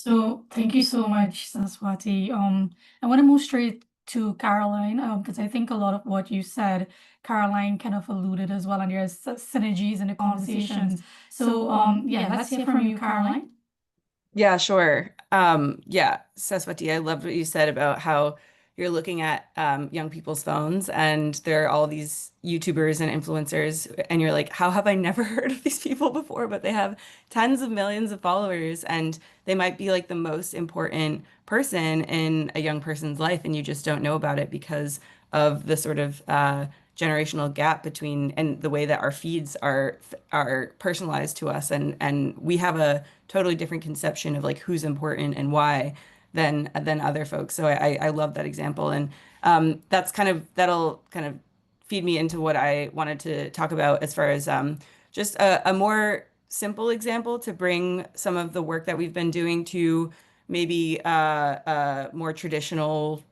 so much, Saraswati. I want to move straight to Caroline, because I think a lot of what you said, Caroline kind of alluded as well, and there's synergies in the conversations. So let's hear from you, Caroline. Yeah, sure. Yeah, Saraswati, I loved what you said about how you're looking at young people's phones, and there are all these YouTubers and influencers, and you're like, how have I never heard of these people before? But they have tens of millions of followers, and they might be like the most important person in a young person's life, and you just don't know about it because of the sort of generational gap between and the way that our feeds are personalized to us, and we have a totally different conception of like who's important and why than other folks. So I love that example, and that'll kind of feed me into what I wanted to talk about as far as just a more simple example to bring some of the work that we've been doing to maybe a more traditional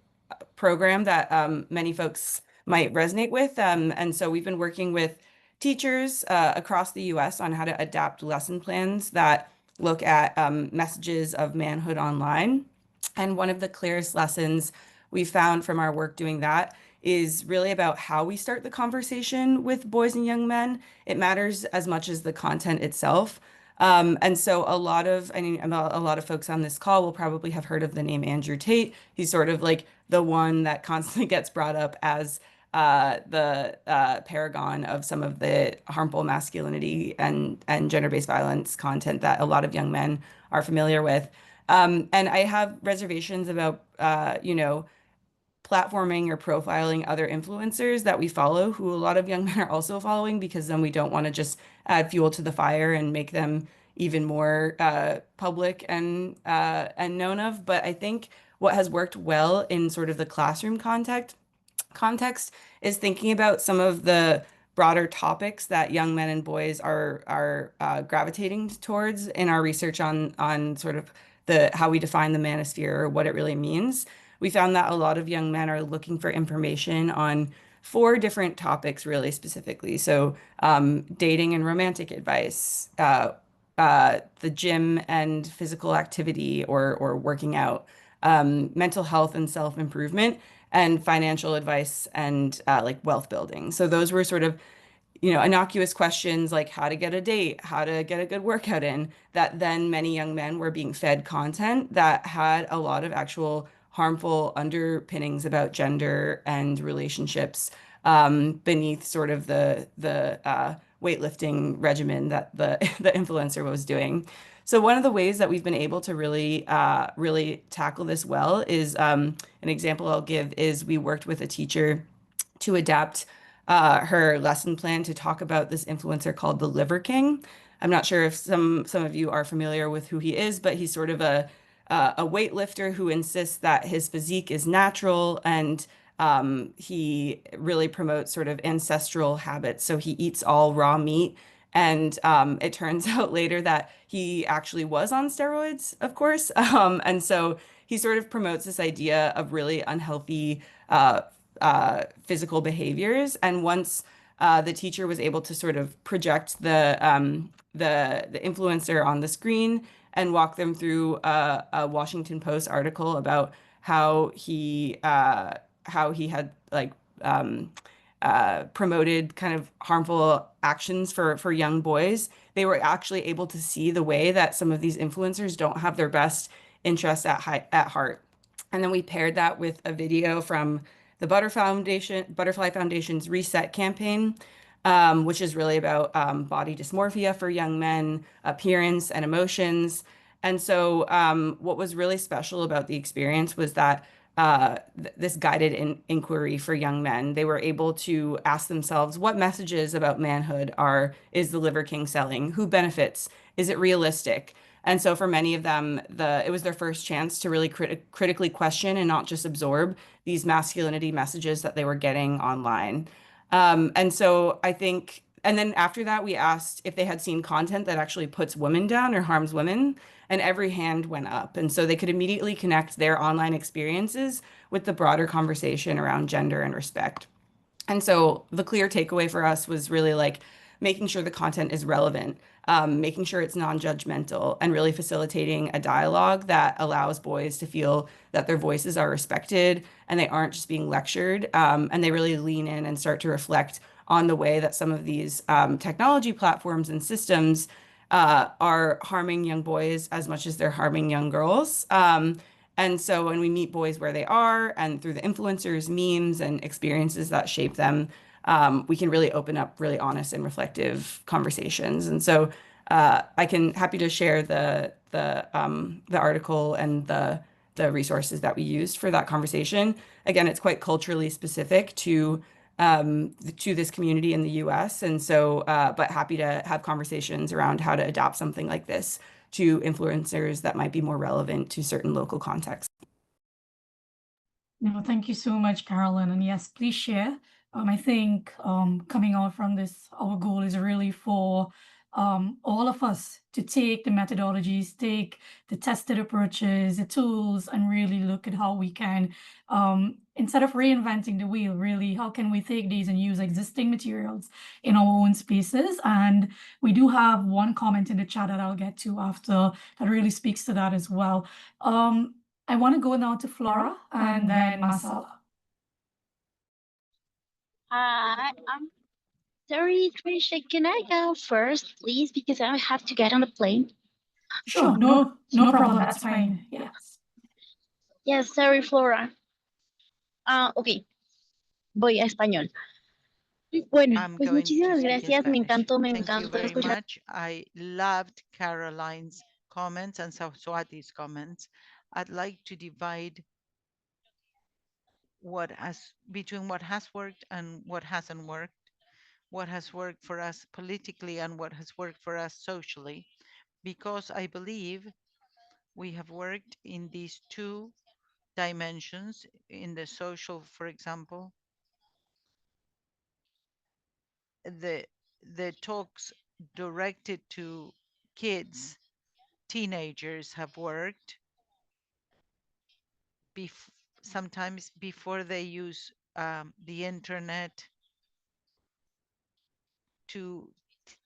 program that many folks might resonate with. And so we've been working with teachers across the US on how to adapt lesson plans that look at messages of manhood online. And one of the clearest lessons we found from our work doing that is really about how we start the conversation with boys and young men. It matters as much as the content itself. And so I mean, a lot of folks on this call will probably have heard of the name Andrew Tate. He's sort of like the one that constantly gets brought up as the paragon of some of the harmful masculinity and gender-based violence content that a lot of young men are familiar with. And I have reservations about, platforming or profiling other influencers that we follow who a lot of young men are also following, because then we don't want to just add fuel to the fire and make them even more public and known of. But I think what has worked well in sort of the classroom context is thinking about some of the broader topics that young men and boys are gravitating towards in our research on sort of the how we define the manosphere or what it really means. We found that a lot of young men are looking for information on four different topics, really specifically. So, dating and romantic advice, the gym and physical activity or working out, mental health and self-improvement, and financial advice and like wealth building. So those were sort of innocuous questions like how to get a date, how to get a good workout in, that then many young men were being fed content that had a lot of actual harmful underpinnings about gender and relationships beneath sort of the weightlifting regimen that the influencer was doing. So one of the ways that we've been able to really tackle this well is an example I'll give is we worked with a teacher to adapt her lesson plan to talk about this influencer called the Liver King. I'm not sure if some of you are familiar with who he is, but he's sort of a weightlifter who insists that his physique is natural, and he really promotes sort of ancestral habits. So he eats all raw meat. And it turns out later that he actually was on steroids, of course. And so he sort of promotes this idea of really unhealthy physical behaviors. And once the teacher was able to sort of project the influencer on the screen and walk them through a Washington Post article about how he had like promoted kind of harmful actions for young boys, they were actually able to see the way that some of these influencers don't have their best interests at heart. And then we paired that with a video from the Butterfly Foundation's Reset campaign, which is really about body dysmorphia for young men, appearance and emotions. And so what was really special about the experience was that this guided inquiry for young men, they were able to ask themselves, what messages about manhood is the Liver King selling? Who benefits? Is it realistic? And so for many of them, it was their first chance to really critically question and not just absorb these masculinity messages that they were getting online. And so I think, and then after that, we asked if they had seen content that actually puts women down or harms women, and every hand went up. And so they could immediately connect their online experiences with the broader conversation around gender and respect. And so the clear takeaway for us was really like making sure the content is relevant, making sure it's non-judgmental, and really facilitating a dialogue that allows boys to feel that their voices are respected and they aren't just being lectured, and they really lean in and start to reflect on the way that some of these technology platforms and systems are harming young boys as much as they're harming young girls. And so when we meet boys where they are and through the influencers, memes, and experiences that shape them, we can really open up really honest and reflective conversations. And so happy to share the article and the the resources that we used for that conversation. Again, it's quite culturally specific to this community in the US. And so, but happy to have conversations around how to adapt something like this to influencers that might be more relevant to certain local contexts. No, thank you so much, Carolyn. And yes, please share. I think coming out from this, our goal is really for all of us to take the methodologies, take the tested approaches, the tools, and really look at how we can, instead of reinventing the wheel, really, how can we take these and use existing materials in our own spaces? And we do have one comment in the chat that I'll get to after that really speaks to that as well. I want to go now to Flora and then Marcella. Hi, I'm sorry, Tricia. Can I go first, please? Because I have to get on the plane. Sure, no problem. That's fine. Yes. Yes, sorry, Flora. Ok, voy a español. Bueno, I'm pues going to muchísimas speak in gracias. Me Spanish. encantó Thank you very escuchar. much. I loved Caroline's comments and Swati's comments. I'd like to divide between what has worked and what hasn't worked, what has worked for us politically and what has worked for us socially, because I believe we have worked in these two dimensions. In the social, for example, the talks directed to kids, teenagers have worked sometimes before they use the internet, to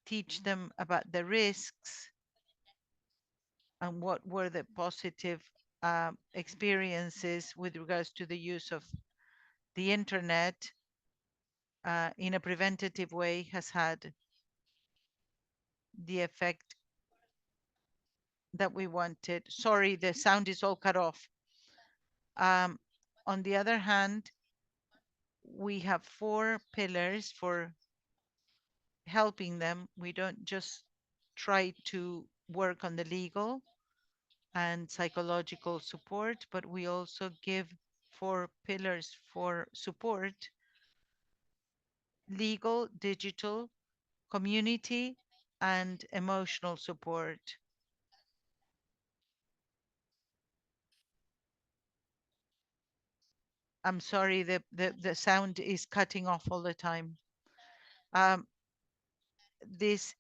teach them about the risks and what were the positive experiences with regards to the use of the internet in a preventative way has had the effect that we wanted. Sorry, the sound is all cut off. On the other hand, we have 4 pillars for helping them. We don't just try to work on the legal and psychological support, but we also give 4 pillars for support: legal, digital, community, and emotional support. I'm sorry, the sound is cutting off all the time. This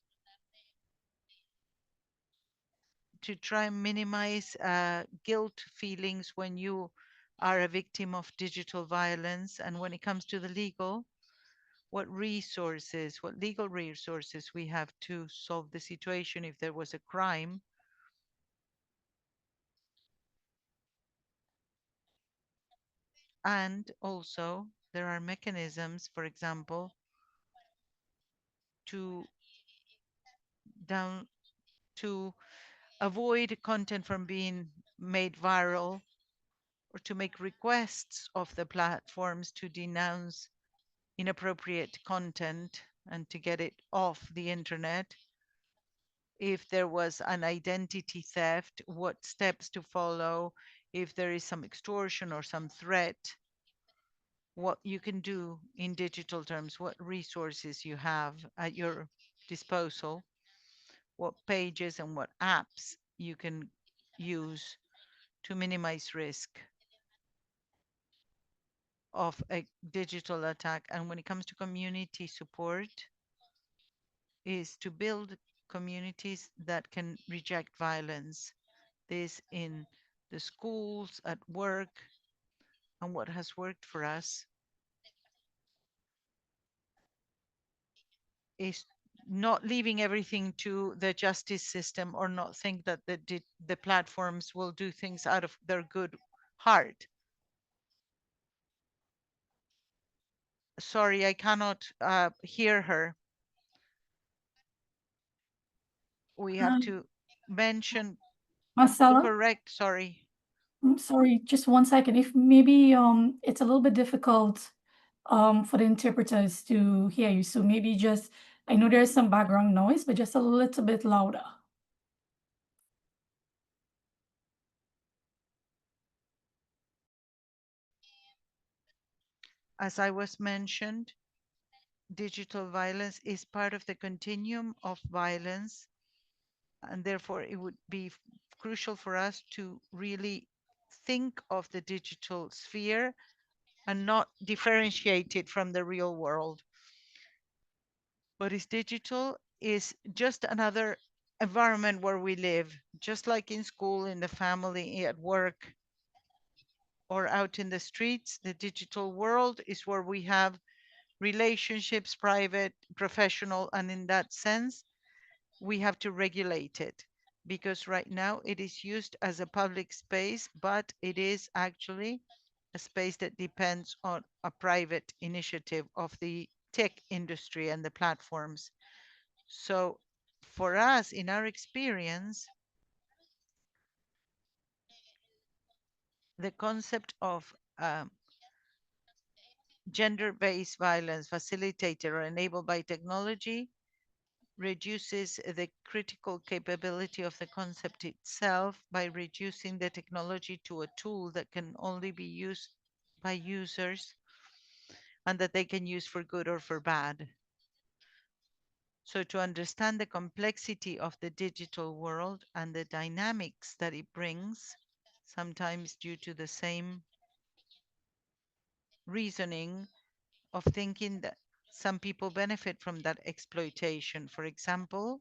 to try and minimize guilt feelings when you are a victim of digital violence. And when it comes to the legal, what legal resources we have to solve the situation if there was a crime. And also there are mechanisms, for example, to avoid content from being made viral, or to make requests of the platforms to denounce inappropriate content and to get it off the internet. If there was an identity theft, what steps to follow. If there is some extortion or some threat, what you can do in digital terms, what resources you have at your disposal, what pages and what apps you can use to minimize risk of a digital attack. And when it comes to community support, is to build communities that can reject violence. This in the schools, at work. And what has worked for us is not leaving everything to the justice system, or not think that the platforms will do things out of their good heart. Sorry, I cannot hear her. We have to mention Marcella? correct, sorry. Sorry, just one second. If maybe it's a little bit difficult for the interpreters to hear you. So maybe just, I know there's some background noise, but just a little bit louder. as I was mentioned, digital violence is part of the continuum of violence, and therefore it would be crucial for us to really think of the digital sphere and not differentiate it from the real world. What is digital is just another environment where we live, just like in school, in the family, at work, or out in the streets. The digital world is where we have relationships, private, professional, and in that sense, we have to regulate it because right now it is used as a public space, but it is actually a space that depends on a private initiative of the tech industry and the platforms. So for us, in our experience, the concept of gender-based violence facilitated or enabled by technology reduces the critical capability of the concept itself by reducing the technology to a tool that can only be used by users and that they can use for good or for bad. So to understand the complexity of the digital world and the dynamics that it brings, sometimes due to the same reasoning of thinking that some people benefit from that exploitation. For example,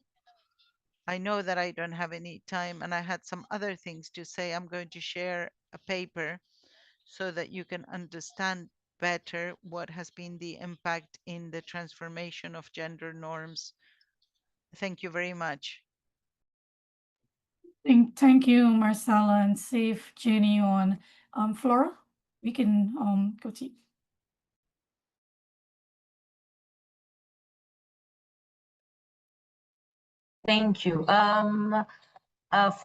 I know that I don't have any time and I had some other things to say. I'm going to share a paper so that you can understand better what has been the impact in the transformation of gender norms. Thank you very much. Thank you, Marcella and Safe, Jenny, on Flora. We can go to you. Thank you.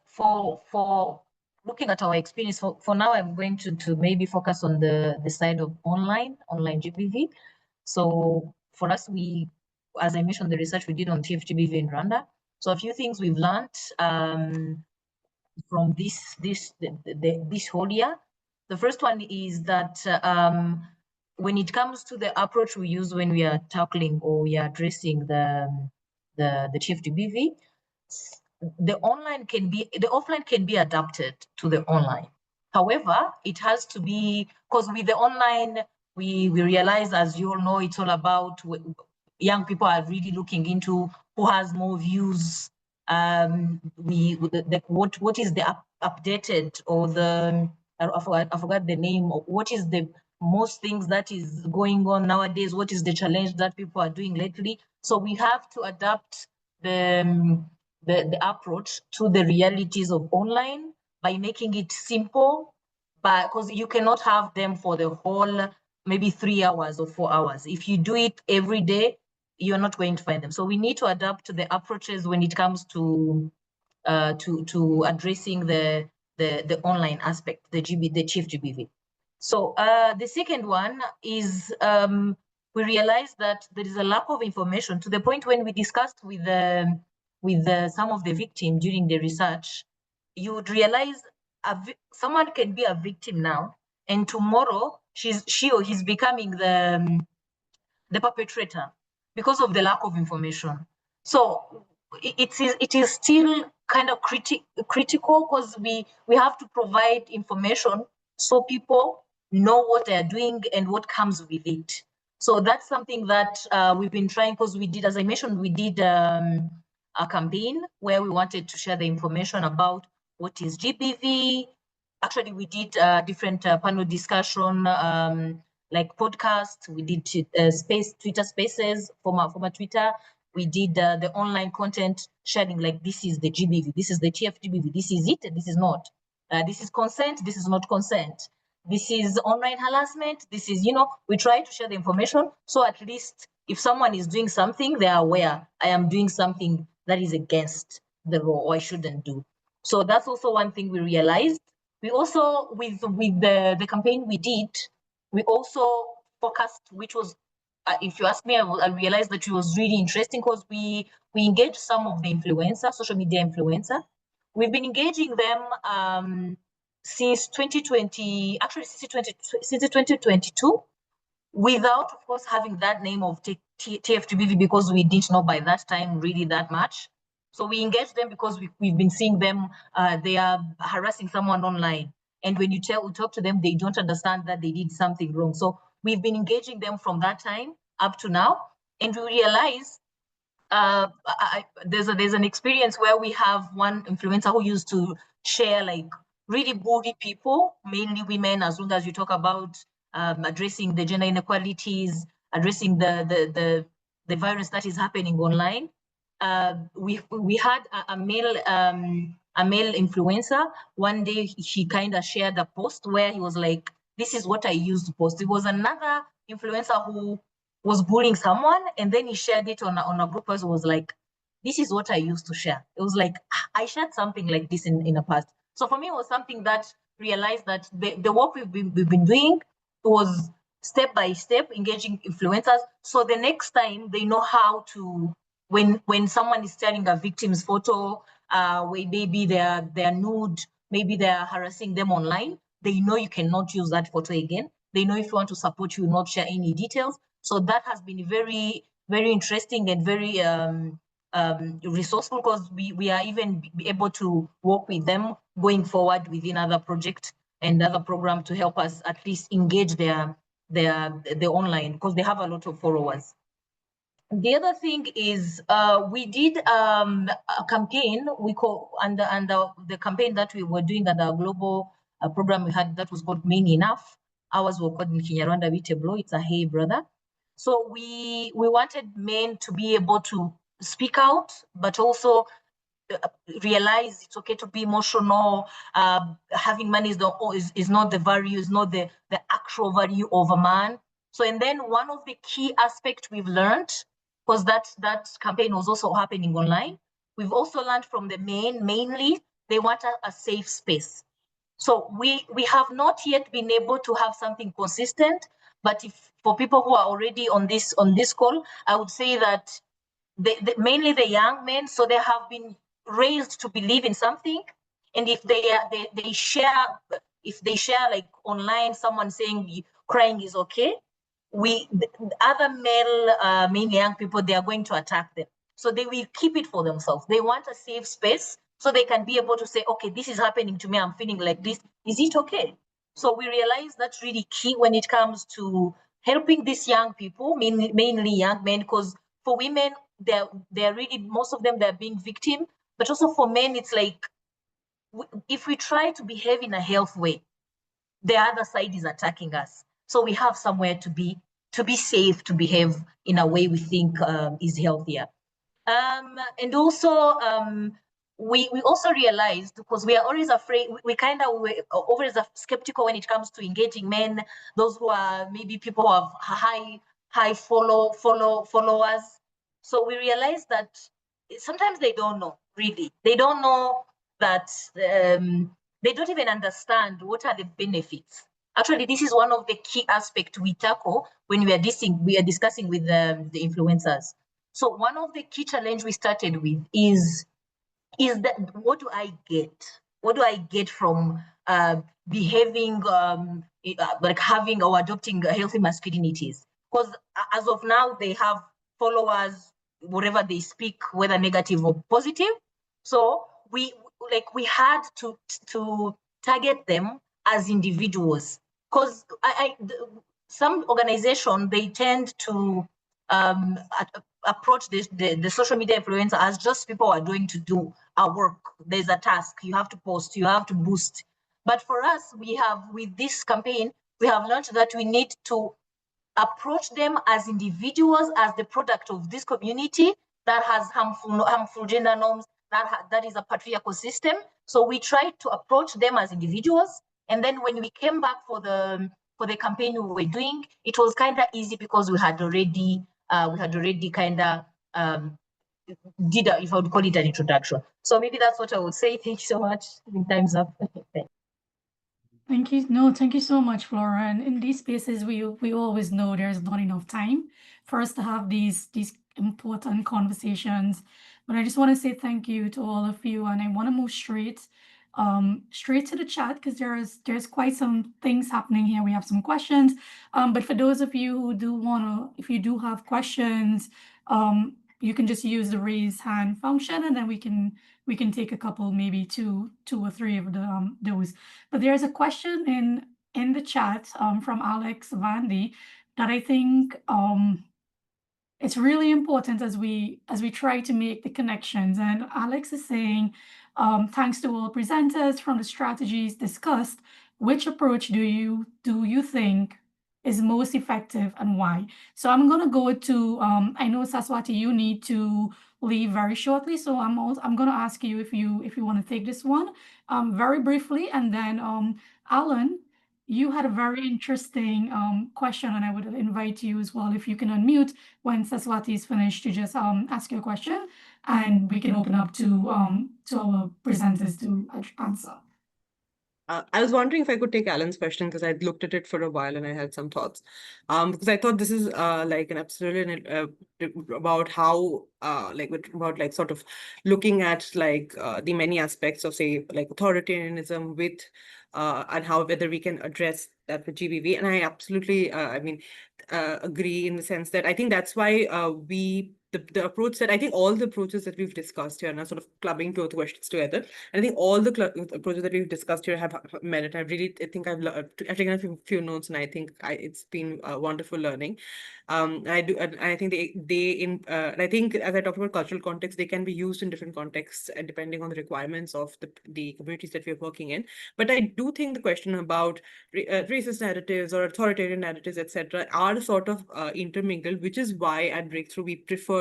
For looking at our experience, for now, I'm going to maybe focus on the side of online GBV. So for us, as I mentioned, the research we did on TFGBV in Rwanda. So a few things we've learned from this whole year. The first one is that when it comes to the approach we use when we are tackling or we are addressing the TFGBV, the offline can be adapted to the online. However, it has to be, because with the online, we realize, as you all know, it's all about young people are really looking into who has more views. What is the updated or the I forgot the name of what is the most things that is going on nowadays. What is the challenge that people are doing lately? So we have to adapt the approach to the realities of online by making it simple, but because you cannot have them for the whole maybe 3 hours or 4 hours. If you do it every day, you're not going to find them. So we need to adapt to the approaches when it comes to addressing the online aspect, the TFGBV. So the second one is we realized that there is a lack of information to the point when we discussed with some of the victims during the research, you would realize someone can be a victim now, and tomorrow she or he's becoming the perpetrator because of the lack of information. So it is still kind of critical because we have to provide information so people know what they're doing and what comes with it. So that's something that we've been trying, because we did, as I mentioned, we did a campaign where we wanted to share the information about what is GBV. Actually, we did different panel discussion, like podcast. We did Twitter Spaces, former Twitter. We did the online content sharing, like this is the GBV, this is the TFGBV, this is it, and this is not. This is consent, this is not consent. This is online harassment. This is, we try to share the information. So at least if someone is doing something, they are aware, I am doing something that is against the law or I shouldn't do. So that's also one thing we realized. We also, with the campaign we did, we also focused, which was, if you ask me, I realized that it was really interesting because we engaged some of the influencers, social media influencers. We've been engaging them since 2020, actually since 2022. without, of course, having that name of TFGBV, because we didn't know by that time really that much. So we engage them because we've been seeing them, they are harassing someone online. And when you talk to them, they don't understand that they did something wrong. So we've been engaging them from that time up to now. And we realize there's an experience where we have one influencer who used to share like really bully people, mainly women, as long as you talk about addressing the gender inequalities, addressing the violence that is happening online. We had a male influencer. One day he kind of shared a post where he was like, "This is what I used to post." It was another influencer who was bullying someone, and then he shared it on a group as was like, "This is what I used to share." It was like, I shared something like this in the past. So for me, it was something that realized that the work we've been doing was step by step engaging influencers. So the next time they know how to, when someone is sharing a victim's photo, where maybe they're nude, maybe they're harassing them online, they know you cannot use that photo again. They know if you want to support, you will not share any details. So that has been very, very interesting and very resourceful, because we are even able to work with them going forward within other projects and other programs to help us at least engage their online, because they have a lot of followers. The other thing is we did a campaign we call under the campaign that we were doing under a global program we had that was called Men Enough. Ours were called in Kinyarwanda Viteblo. It's a hey brother. So we wanted men to be able to speak out, but also realize it's okay to be emotional. Having money is not the value, is not the actual value of a man. So, and then one of the key aspects we've learned, because that campaign was also happening online, we've also learned from the men, mainly they want a safe space. So we have not yet been able to have something consistent, but if for people who are already on this call, I would say that mainly the young men, so they have been raised to believe in something, and if they share like online someone saying crying is okay, the other male young people, they are going to attack them. So they will keep it for themselves. They want a safe space so they can be able to say, okay, this is happening to me, I'm feeling like this, is it okay? So we realize that's really key when it comes to helping these young people, mainly young men, because for women, they're really, most of them, they're being victim, but also for men, it's like, if we try to behave in a healthy way, the other side is attacking us. So we have somewhere to be safe, to behave in a way we think is healthier. And also, we also realized, because we are always afraid, we kind of always skeptical when it comes to engaging men, those who are maybe people who have high followers. So we realized that sometimes they don't know, really. They don't know that, they don't even understand what are the benefits. Actually, this is one of the key aspects we tackle when we are discussing with the influencers. So one of the key challenge we started with is that what do I get? What do I get from behaving like having or adopting healthy masculinities? Because as of now, they have followers, whatever they speak, whether negative or positive. So we had to target them as individuals, because some organization, they tend to approach the social media influencer as just people who are going to do our work. There's a task, you have to post, you have to boost. But for us, with this campaign, we have learned that we need to approach them as individuals, as the product of this community that has harmful gender norms, that is a patriarchal system. So we tried to approach them as individuals. And then when we came back for the campaign we were doing, it was kind of easy because we had already kind of did, if I would call it, an introduction. So maybe that's what I would say. Thank you so much. Time's up. Thank you. No, thank you so much, Flora. And in these spaces, we always know there's not enough time for us to have these important conversations. But I just want to say thank you to all of you, and I want to move straight straight to the chat because there's quite some things happening here. We have some questions. But for those of you who do wanna, if you do have questions, you can just use the raise hand function, and then we can take a couple, maybe two or three of the those. But there's a question in the chat from Alex Vandy that I think it's really important as we try to make the connections. And Alex is saying, thanks to all presenters from the strategies discussed, which approach do you think is most effective and why? So I'm gonna go to I know Saswati, you need to leave very shortly, so I'm gonna ask you if you want to take this one very briefly, and then Alan, you had a very interesting question, and I would invite you as well if you can unmute when Saswati is finished to just ask your question, and we can open up to our presenters to answer. I was wondering if I could take Alan's question because I'd looked at it for a while and I had some thoughts. Because I thought this is like an absolutely about how about sort of looking at the many aspects of, say, like authoritarianism with and how whether we can address that with GBV. And I absolutely agree in the sense that I think that's why the approach that I think all the approaches that we've discussed here are sort of clubbing two of the questions together. And I think all the approaches that we've discussed here have merit. I think I've taken a few notes, and I think it's been wonderful learning. I think I think as I talked about cultural context, they can be used in different contexts and depending on the requirements of the communities that we're working in. But I do think the question about racist narratives or authoritarian narratives, etc., are sort of intermingled, which is why at Breakthrough we prefer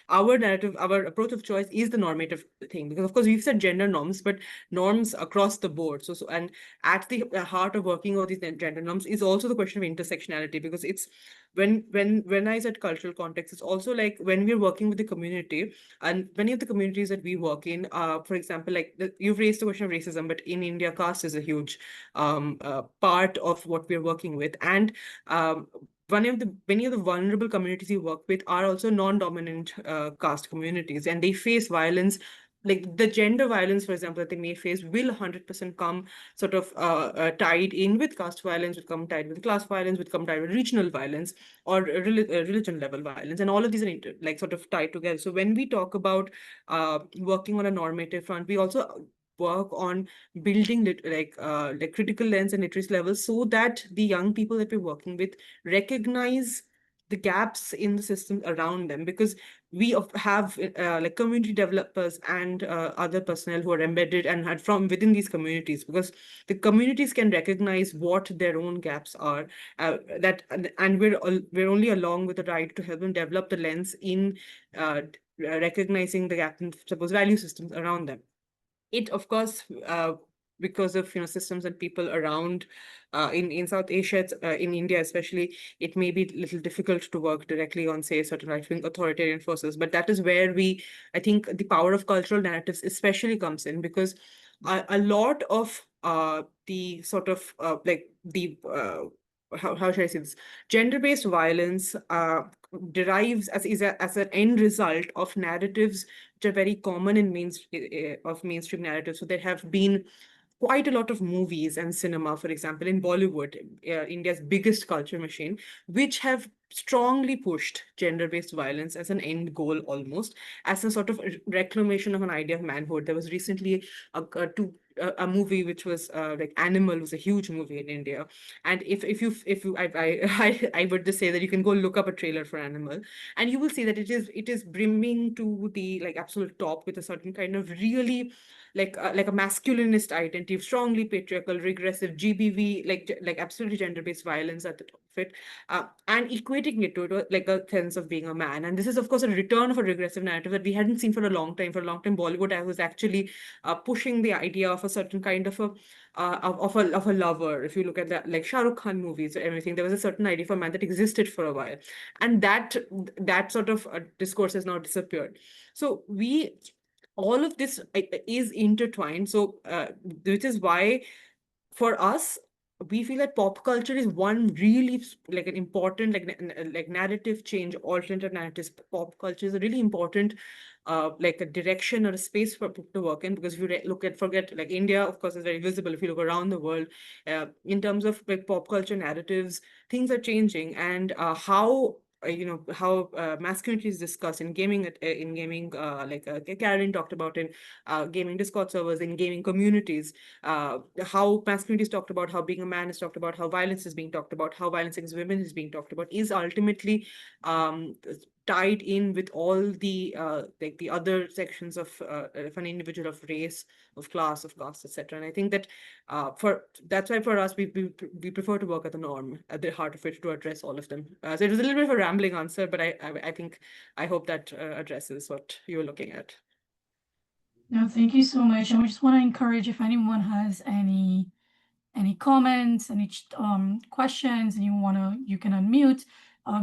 our narrative, our approach of choice is the normative thing, because of course we've said gender norms, but norms across the board. So and at the heart of working on these gender norms is also the question of intersectionality, because it's when I said cultural context, it's also like when we're working with the community, and many of the communities that we work in, for example, like you've raised the question of racism, but in India, caste is a huge part of what we're working with. And many of the vulnerable communities we work with are also non-dominant caste communities, and they face violence. Like the gender violence, for example, that they may face will 100% come sort of tied in with caste violence, will come tied with class violence, will come tied with regional violence or religion level violence. And all of these are sort of tied together. So when we talk about working on a normative front, we also work on building critical lens and literacy levels so that the young people that we're working with recognize the gaps in the system around them, because we have like community developers and other personnel who are embedded and had from within these communities, because the communities can recognize what their own gaps are, and we're only along with the right to help them develop the lens in recognizing the gap in, suppose, value systems around them. It, of course, because of systems and people around in South Asia, in India especially, it may be a little difficult to work directly on, say, certain right-wing authoritarian forces. But that is where I think the power of cultural narratives especially comes in, because a lot of the sort of how should I say this? Gender-based violence derives as an end result of narratives which are very common in mainstream narratives. So there have been quite a lot of movies and cinema, for example, in Bollywood, India's biggest culture machine, which have strongly pushed gender-based violence as an end goal, almost as a sort of reclamation of an idea of manhood. There was recently a movie which was like Animal, was a huge movie in India. And I would just say that you can go look up a trailer for Animal, and you will see that it is brimming to the absolute top with a certain kind of really like a masculinist identity, strongly patriarchal, regressive, GBV, like absolutely gender-based violence at the top of it, and equating it to like a sense of being a man. And this is, of course, a return of a regressive narrative that we hadn't seen for a long time. For a long time, Bollywood was actually pushing the idea of a certain kind of a lover. If you look at that, like Shah Rukh Khan movies or everything, there was a certain idea for a man that existed for a while, and that sort of discourse has now disappeared. So all of this is intertwined. So which is why for us, we feel that pop culture is one really like an important like narrative change, alternative narratives. Pop culture is a really important like a direction or a space for people to work in, because if you look at forget like India, of course, is very visible. If you look around the world, in terms of like pop culture narratives, things are changing, and how how masculinity is discussed in gaming, Karen talked about in gaming Discord servers, in gaming communities, how masculinity is talked about, how being a man is talked about, how violence is being talked about, how violence against women is being talked about, is ultimately tied in with all the like the other sections of an individual, of race, of class, of caste, etc. And I think that that's why for us we prefer to work at the norm, at the heart of it, to address all of them. So it was a little bit of a rambling answer, but I think I hope that addresses what you were looking at. No, thank you so much. And we just want to encourage, if anyone has any comments, any questions, and you can unmute,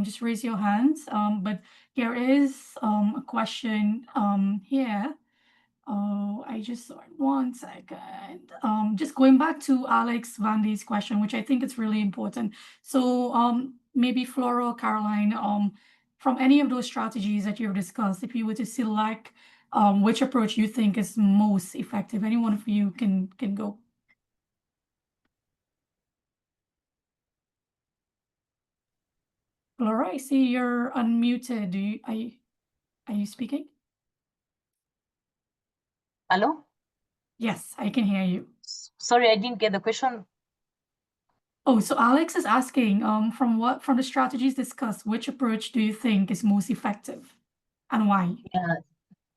just raise your hands. But there is a question here. Oh, I just saw it. 1 second. Just going back to Alex Vandy's question, which I think is really important. So maybe Flora or Caroline, from any of those strategies that you've discussed, if you were to select which approach you think is most effective, any one of you can go. Flora, I see you're unmuted. Are you speaking? Hello? Yes, I can hear you. Sorry, I didn't get the question. Oh, so Alex is asking, from the strategies discussed, which approach do you think is most effective and why? Yeah.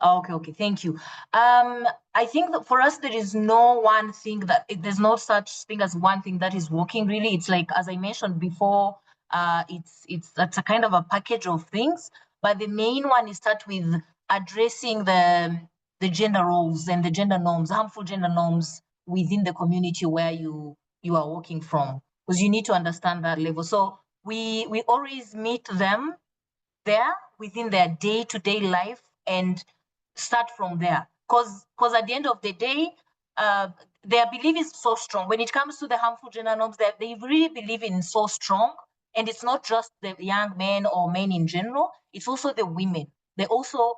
Okay, thank you. I think that for us, there is no one thing there's no such thing as one thing that is working really. It's like, as I mentioned before, that's a kind of a package of things, but the main one is start with addressing the gender roles and the gender norms, harmful gender norms within the community where you are working from, because you need to understand that level. So we always meet them there within their day-to-day life and start from there, because at the end of the day, their belief is so strong when it comes to the harmful gender norms, that they really believe in so strong. And it's not just the young men or men in general, it's also the women. They also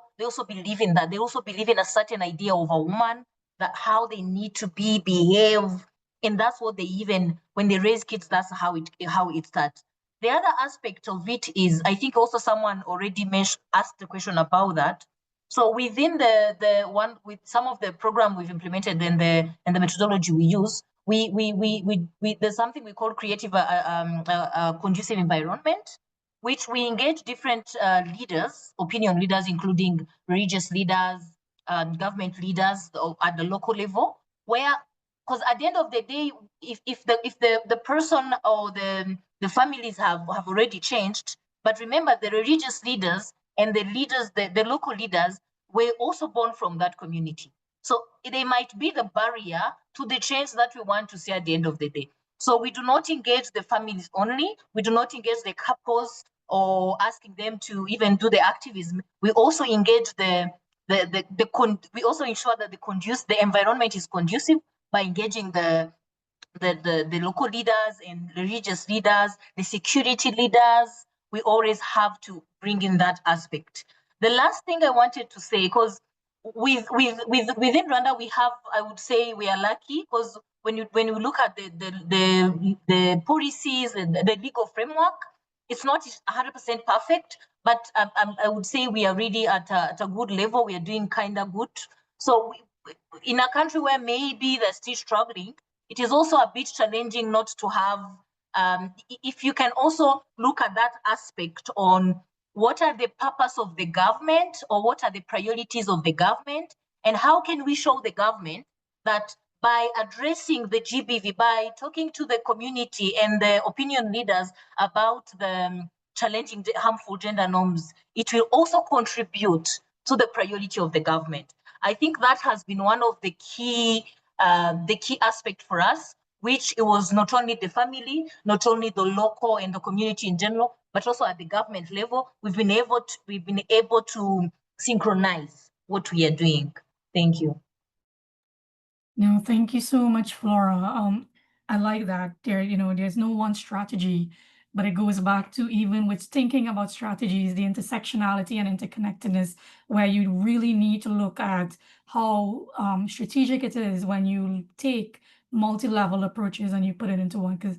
believe in that. They also believe in a certain idea of a woman, that how they need to behave, and that's what they, even when they raise kids, that's how it starts. The other aspect of it is, I think also someone already asked the question about that. So within the one, with some of the program we've implemented and the methodology we use, there's something we call creative conducive environment, which we engage different leaders, opinion leaders, including religious leaders, government leaders at the local level, where, because at the end of the day, if the person or the families have already changed, but remember, the religious leaders and the leaders, the local leaders, were also born from that community. So they might be the barrier to the change that we want to see at the end of the day. So we do not engage the families only. We do not engage the couples or asking them to even do the activism. We also engage we also ensure that the environment is conducive by engaging the local leaders and religious leaders, the security leaders. We always have to bring in that aspect. The last thing I wanted to say, because within Rwanda, we have, I would say we are lucky, because when you look at the policies and the legal framework, it's not 100% perfect, but I would say we are really at a good level. We are doing kind of good. So in a country where maybe they're still struggling, it is also a bit challenging not to have, if you can also look at that aspect on what are the purpose of the government, or what are the priorities of the government, and how can we show the government that by addressing the GBV, by talking to the community and the opinion leaders about the challenging harmful gender norms, it will also contribute to the priority of the government. I think that has been one of the key aspect for us, which it was not only the family, not only the local and the community in general, but also at the government level. We've been able to synchronize what we are doing. Thank you. No, thank you so much, Flora. I like that. There's no one strategy, but it goes back to even with thinking about strategies, the intersectionality and interconnectedness, where you really need to look at how strategic it is when you take multi-level approaches and you put it into one. Because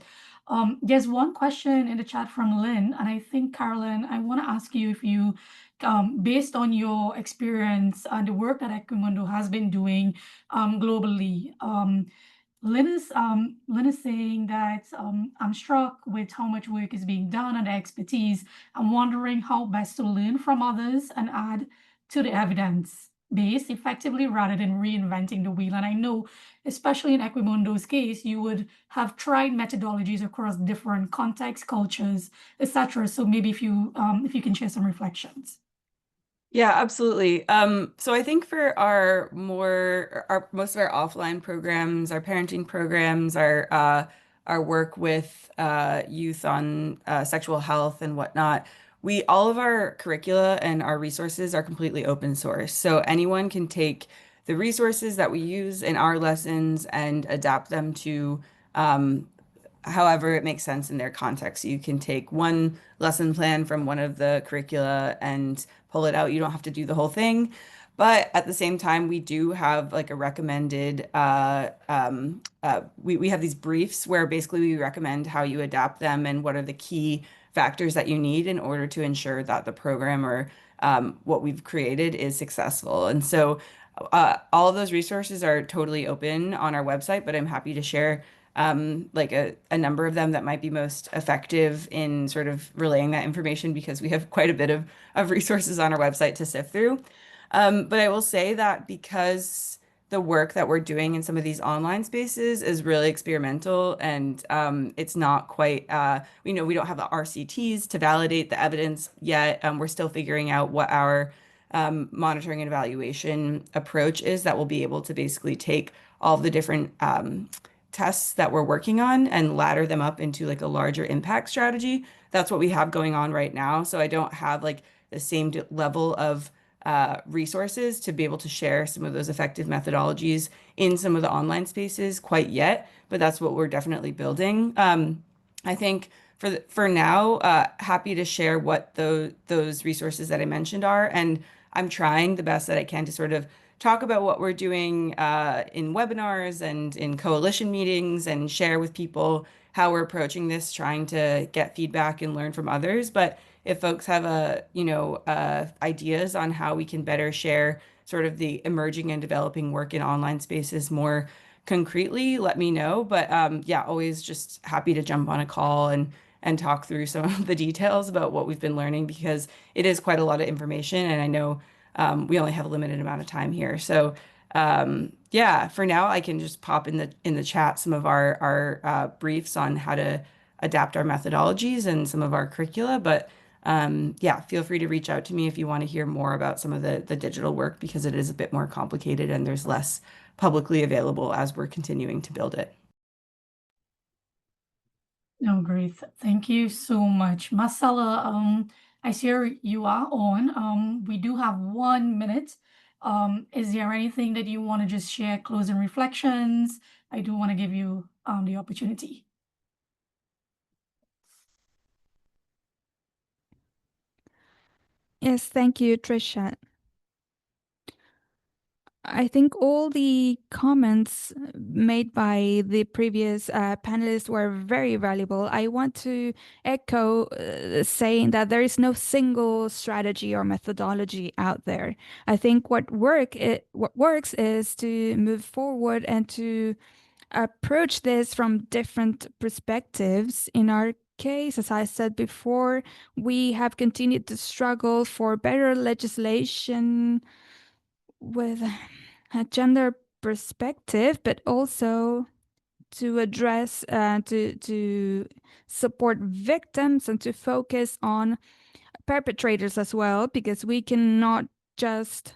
there's one question in the chat from Lynn, and I think, Carolyn, I want to ask you if you, based on your experience and the work that Equimundo has been doing globally, Lynn is saying that I'm struck with how much work is being done and the expertise. I'm wondering how best to learn from others and add to the evidence base effectively rather than reinventing the wheel. And I know, especially in Equimundo's case, you would have tried methodologies across different contexts, cultures, etc. So maybe if you can share some reflections. Yeah, absolutely. So I think for our most of our offline programs, our parenting programs, our work with youth on sexual health and whatnot, all of our curricula and our resources are completely open source. So anyone can take the resources that we use in our lessons and adapt them to however it makes sense in their context. You can take one lesson plan from one of the curricula and pull it out. You don't have to do the whole thing. But at the same time, we do have like a recommended, we have these briefs where basically we recommend how you adapt them and what are the key factors that you need in order to ensure that the program or what we've created is successful. And so all of those resources are totally open on our website, but I'm happy to share like a number of them that might be most effective in sort of relaying that information because we have quite a bit of resources on our website to sift through. But I will say that because the work that we're doing in some of these online spaces is really experimental and it's not quite, we don't have the RCTs to validate the evidence yet. We're still figuring out what our monitoring and evaluation approach is that will be able to basically take all of the different tests that we're working on and ladder them up into like a larger impact strategy. That's what we have going on right now. So I don't have like the same level of resources to be able to share some of those effective methodologies in some of the online spaces quite yet, but that's what we're definitely building. I think for now, happy to share what those resources that I mentioned are, and I'm trying the best that I can to sort of talk about what we're doing in webinars and in coalition meetings and share with people how we're approaching this, trying to get feedback and learn from others. But if folks have ideas on how we can better share sort of the emerging and developing work in online spaces more concretely, let me know. But yeah, always just happy to jump on a call and talk through some of the details about what we've been learning because it is quite a lot of information, and I know we only have a limited amount of time here. So yeah, for now, I can just pop in the chat some of our briefs on how to adapt our methodologies and some of our curricula. But yeah, feel free to reach out to me if you want to hear more about some of the digital work because it is a bit more complicated and there's less publicly available as we're continuing to build it. No, great. Thank you so much. Marcella, I see you are on. We do have 1 minute. Is there anything that you want to just share, closing reflections? I do want to give you the opportunity. Yes, thank you, Tricia. I think all the comments made by the previous panelists were very valuable. I want to echo saying that there is no single strategy or methodology out there. I think what works is to move forward and to approach this from different perspectives. In our case, as I said before, we have continued to struggle for better legislation with a gender perspective, but also to address to support victims and to focus on perpetrators as well, because we cannot just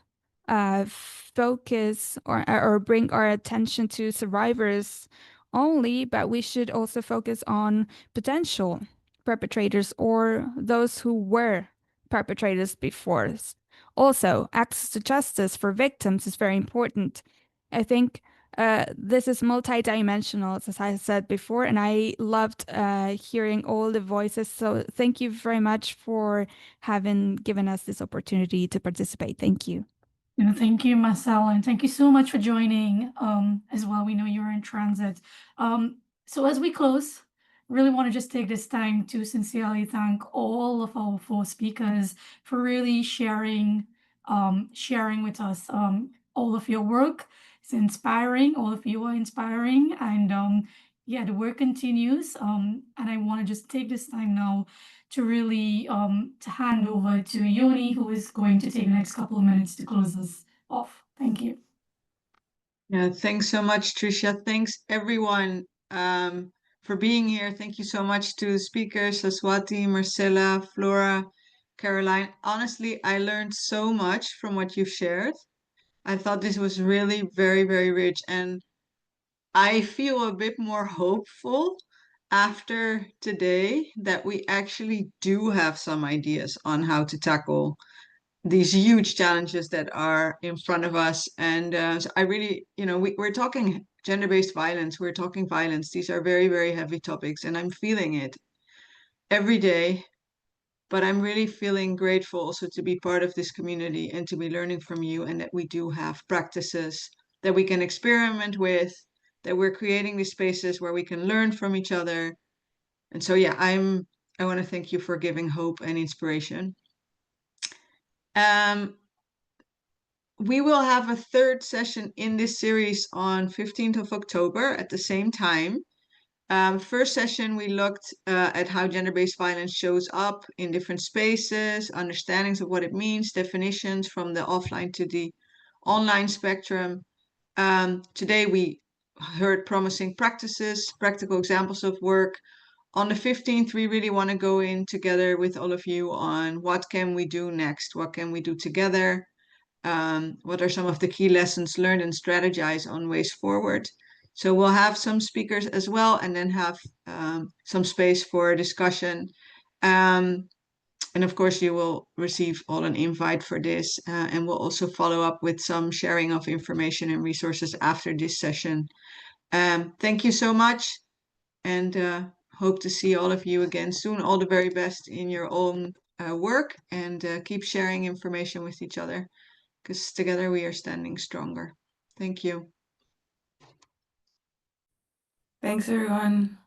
focus or bring our attention to survivors only, but we should also focus on potential perpetrators or those who were perpetrators before us. Also, access to justice for victims is very important. I think this is multidimensional, as I said before, and I loved hearing all the voices. So thank you very much for having given us this opportunity to participate. Thank you. Thank you, Marcel, and thank you so much for joining as well. We know you're in transit. So as we close, really want to just take this time to sincerely thank all of our four speakers for really sharing with us all of your work. It's inspiring. All of you are inspiring, and yeah, the work continues. And I want to just take this time now to really to hand over to Yoni, who is going to take the next couple of minutes to close us off. Thank you. Yeah, thanks so much, Tricia. Thanks everyone for being here. Thank you so much to the speakers, Saswati, Marcella, Flora, Caroline. Honestly, I learned so much from what you've shared. I thought this was really very, very rich, and I feel a bit more hopeful after today that we actually do have some ideas on how to tackle these huge challenges that are in front of us. And so I really, we're talking gender-based violence, we're talking violence. These are very, very heavy topics, and I'm feeling it every day. But I'm really feeling grateful also to be part of this community and to be learning from you, and that we do have practices that we can experiment with, that we're creating these spaces where we can learn from each other. And so, yeah, I want to thank you for giving hope and inspiration. We will have a third session in this series on 15th of October at the same time. First session, we looked at how gender-based violence shows up in different spaces, understandings of what it means, definitions from the offline to the online spectrum. Today, we heard promising practices, practical examples of work. On the 15th, we really want to go in together with all of you on what can we do next? What can we do together? What are some of the key lessons learned, and strategize on ways forward? So we'll have some speakers as well, and then have some space for discussion. And of course, you will receive all an invite for this, and we'll also follow up with some sharing of information and resources after this session. Thank you so much, and hope to see all of you again soon. All the very best in your own work, and keep sharing information with each other, because together we are standing stronger. Thank you. Thanks, everyone.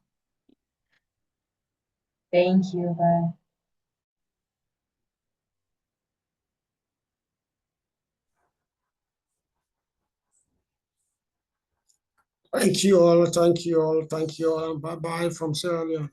Thank you. Bye. Thank you all. Thank you all. Thank you all. Bye bye from Sierra Leone.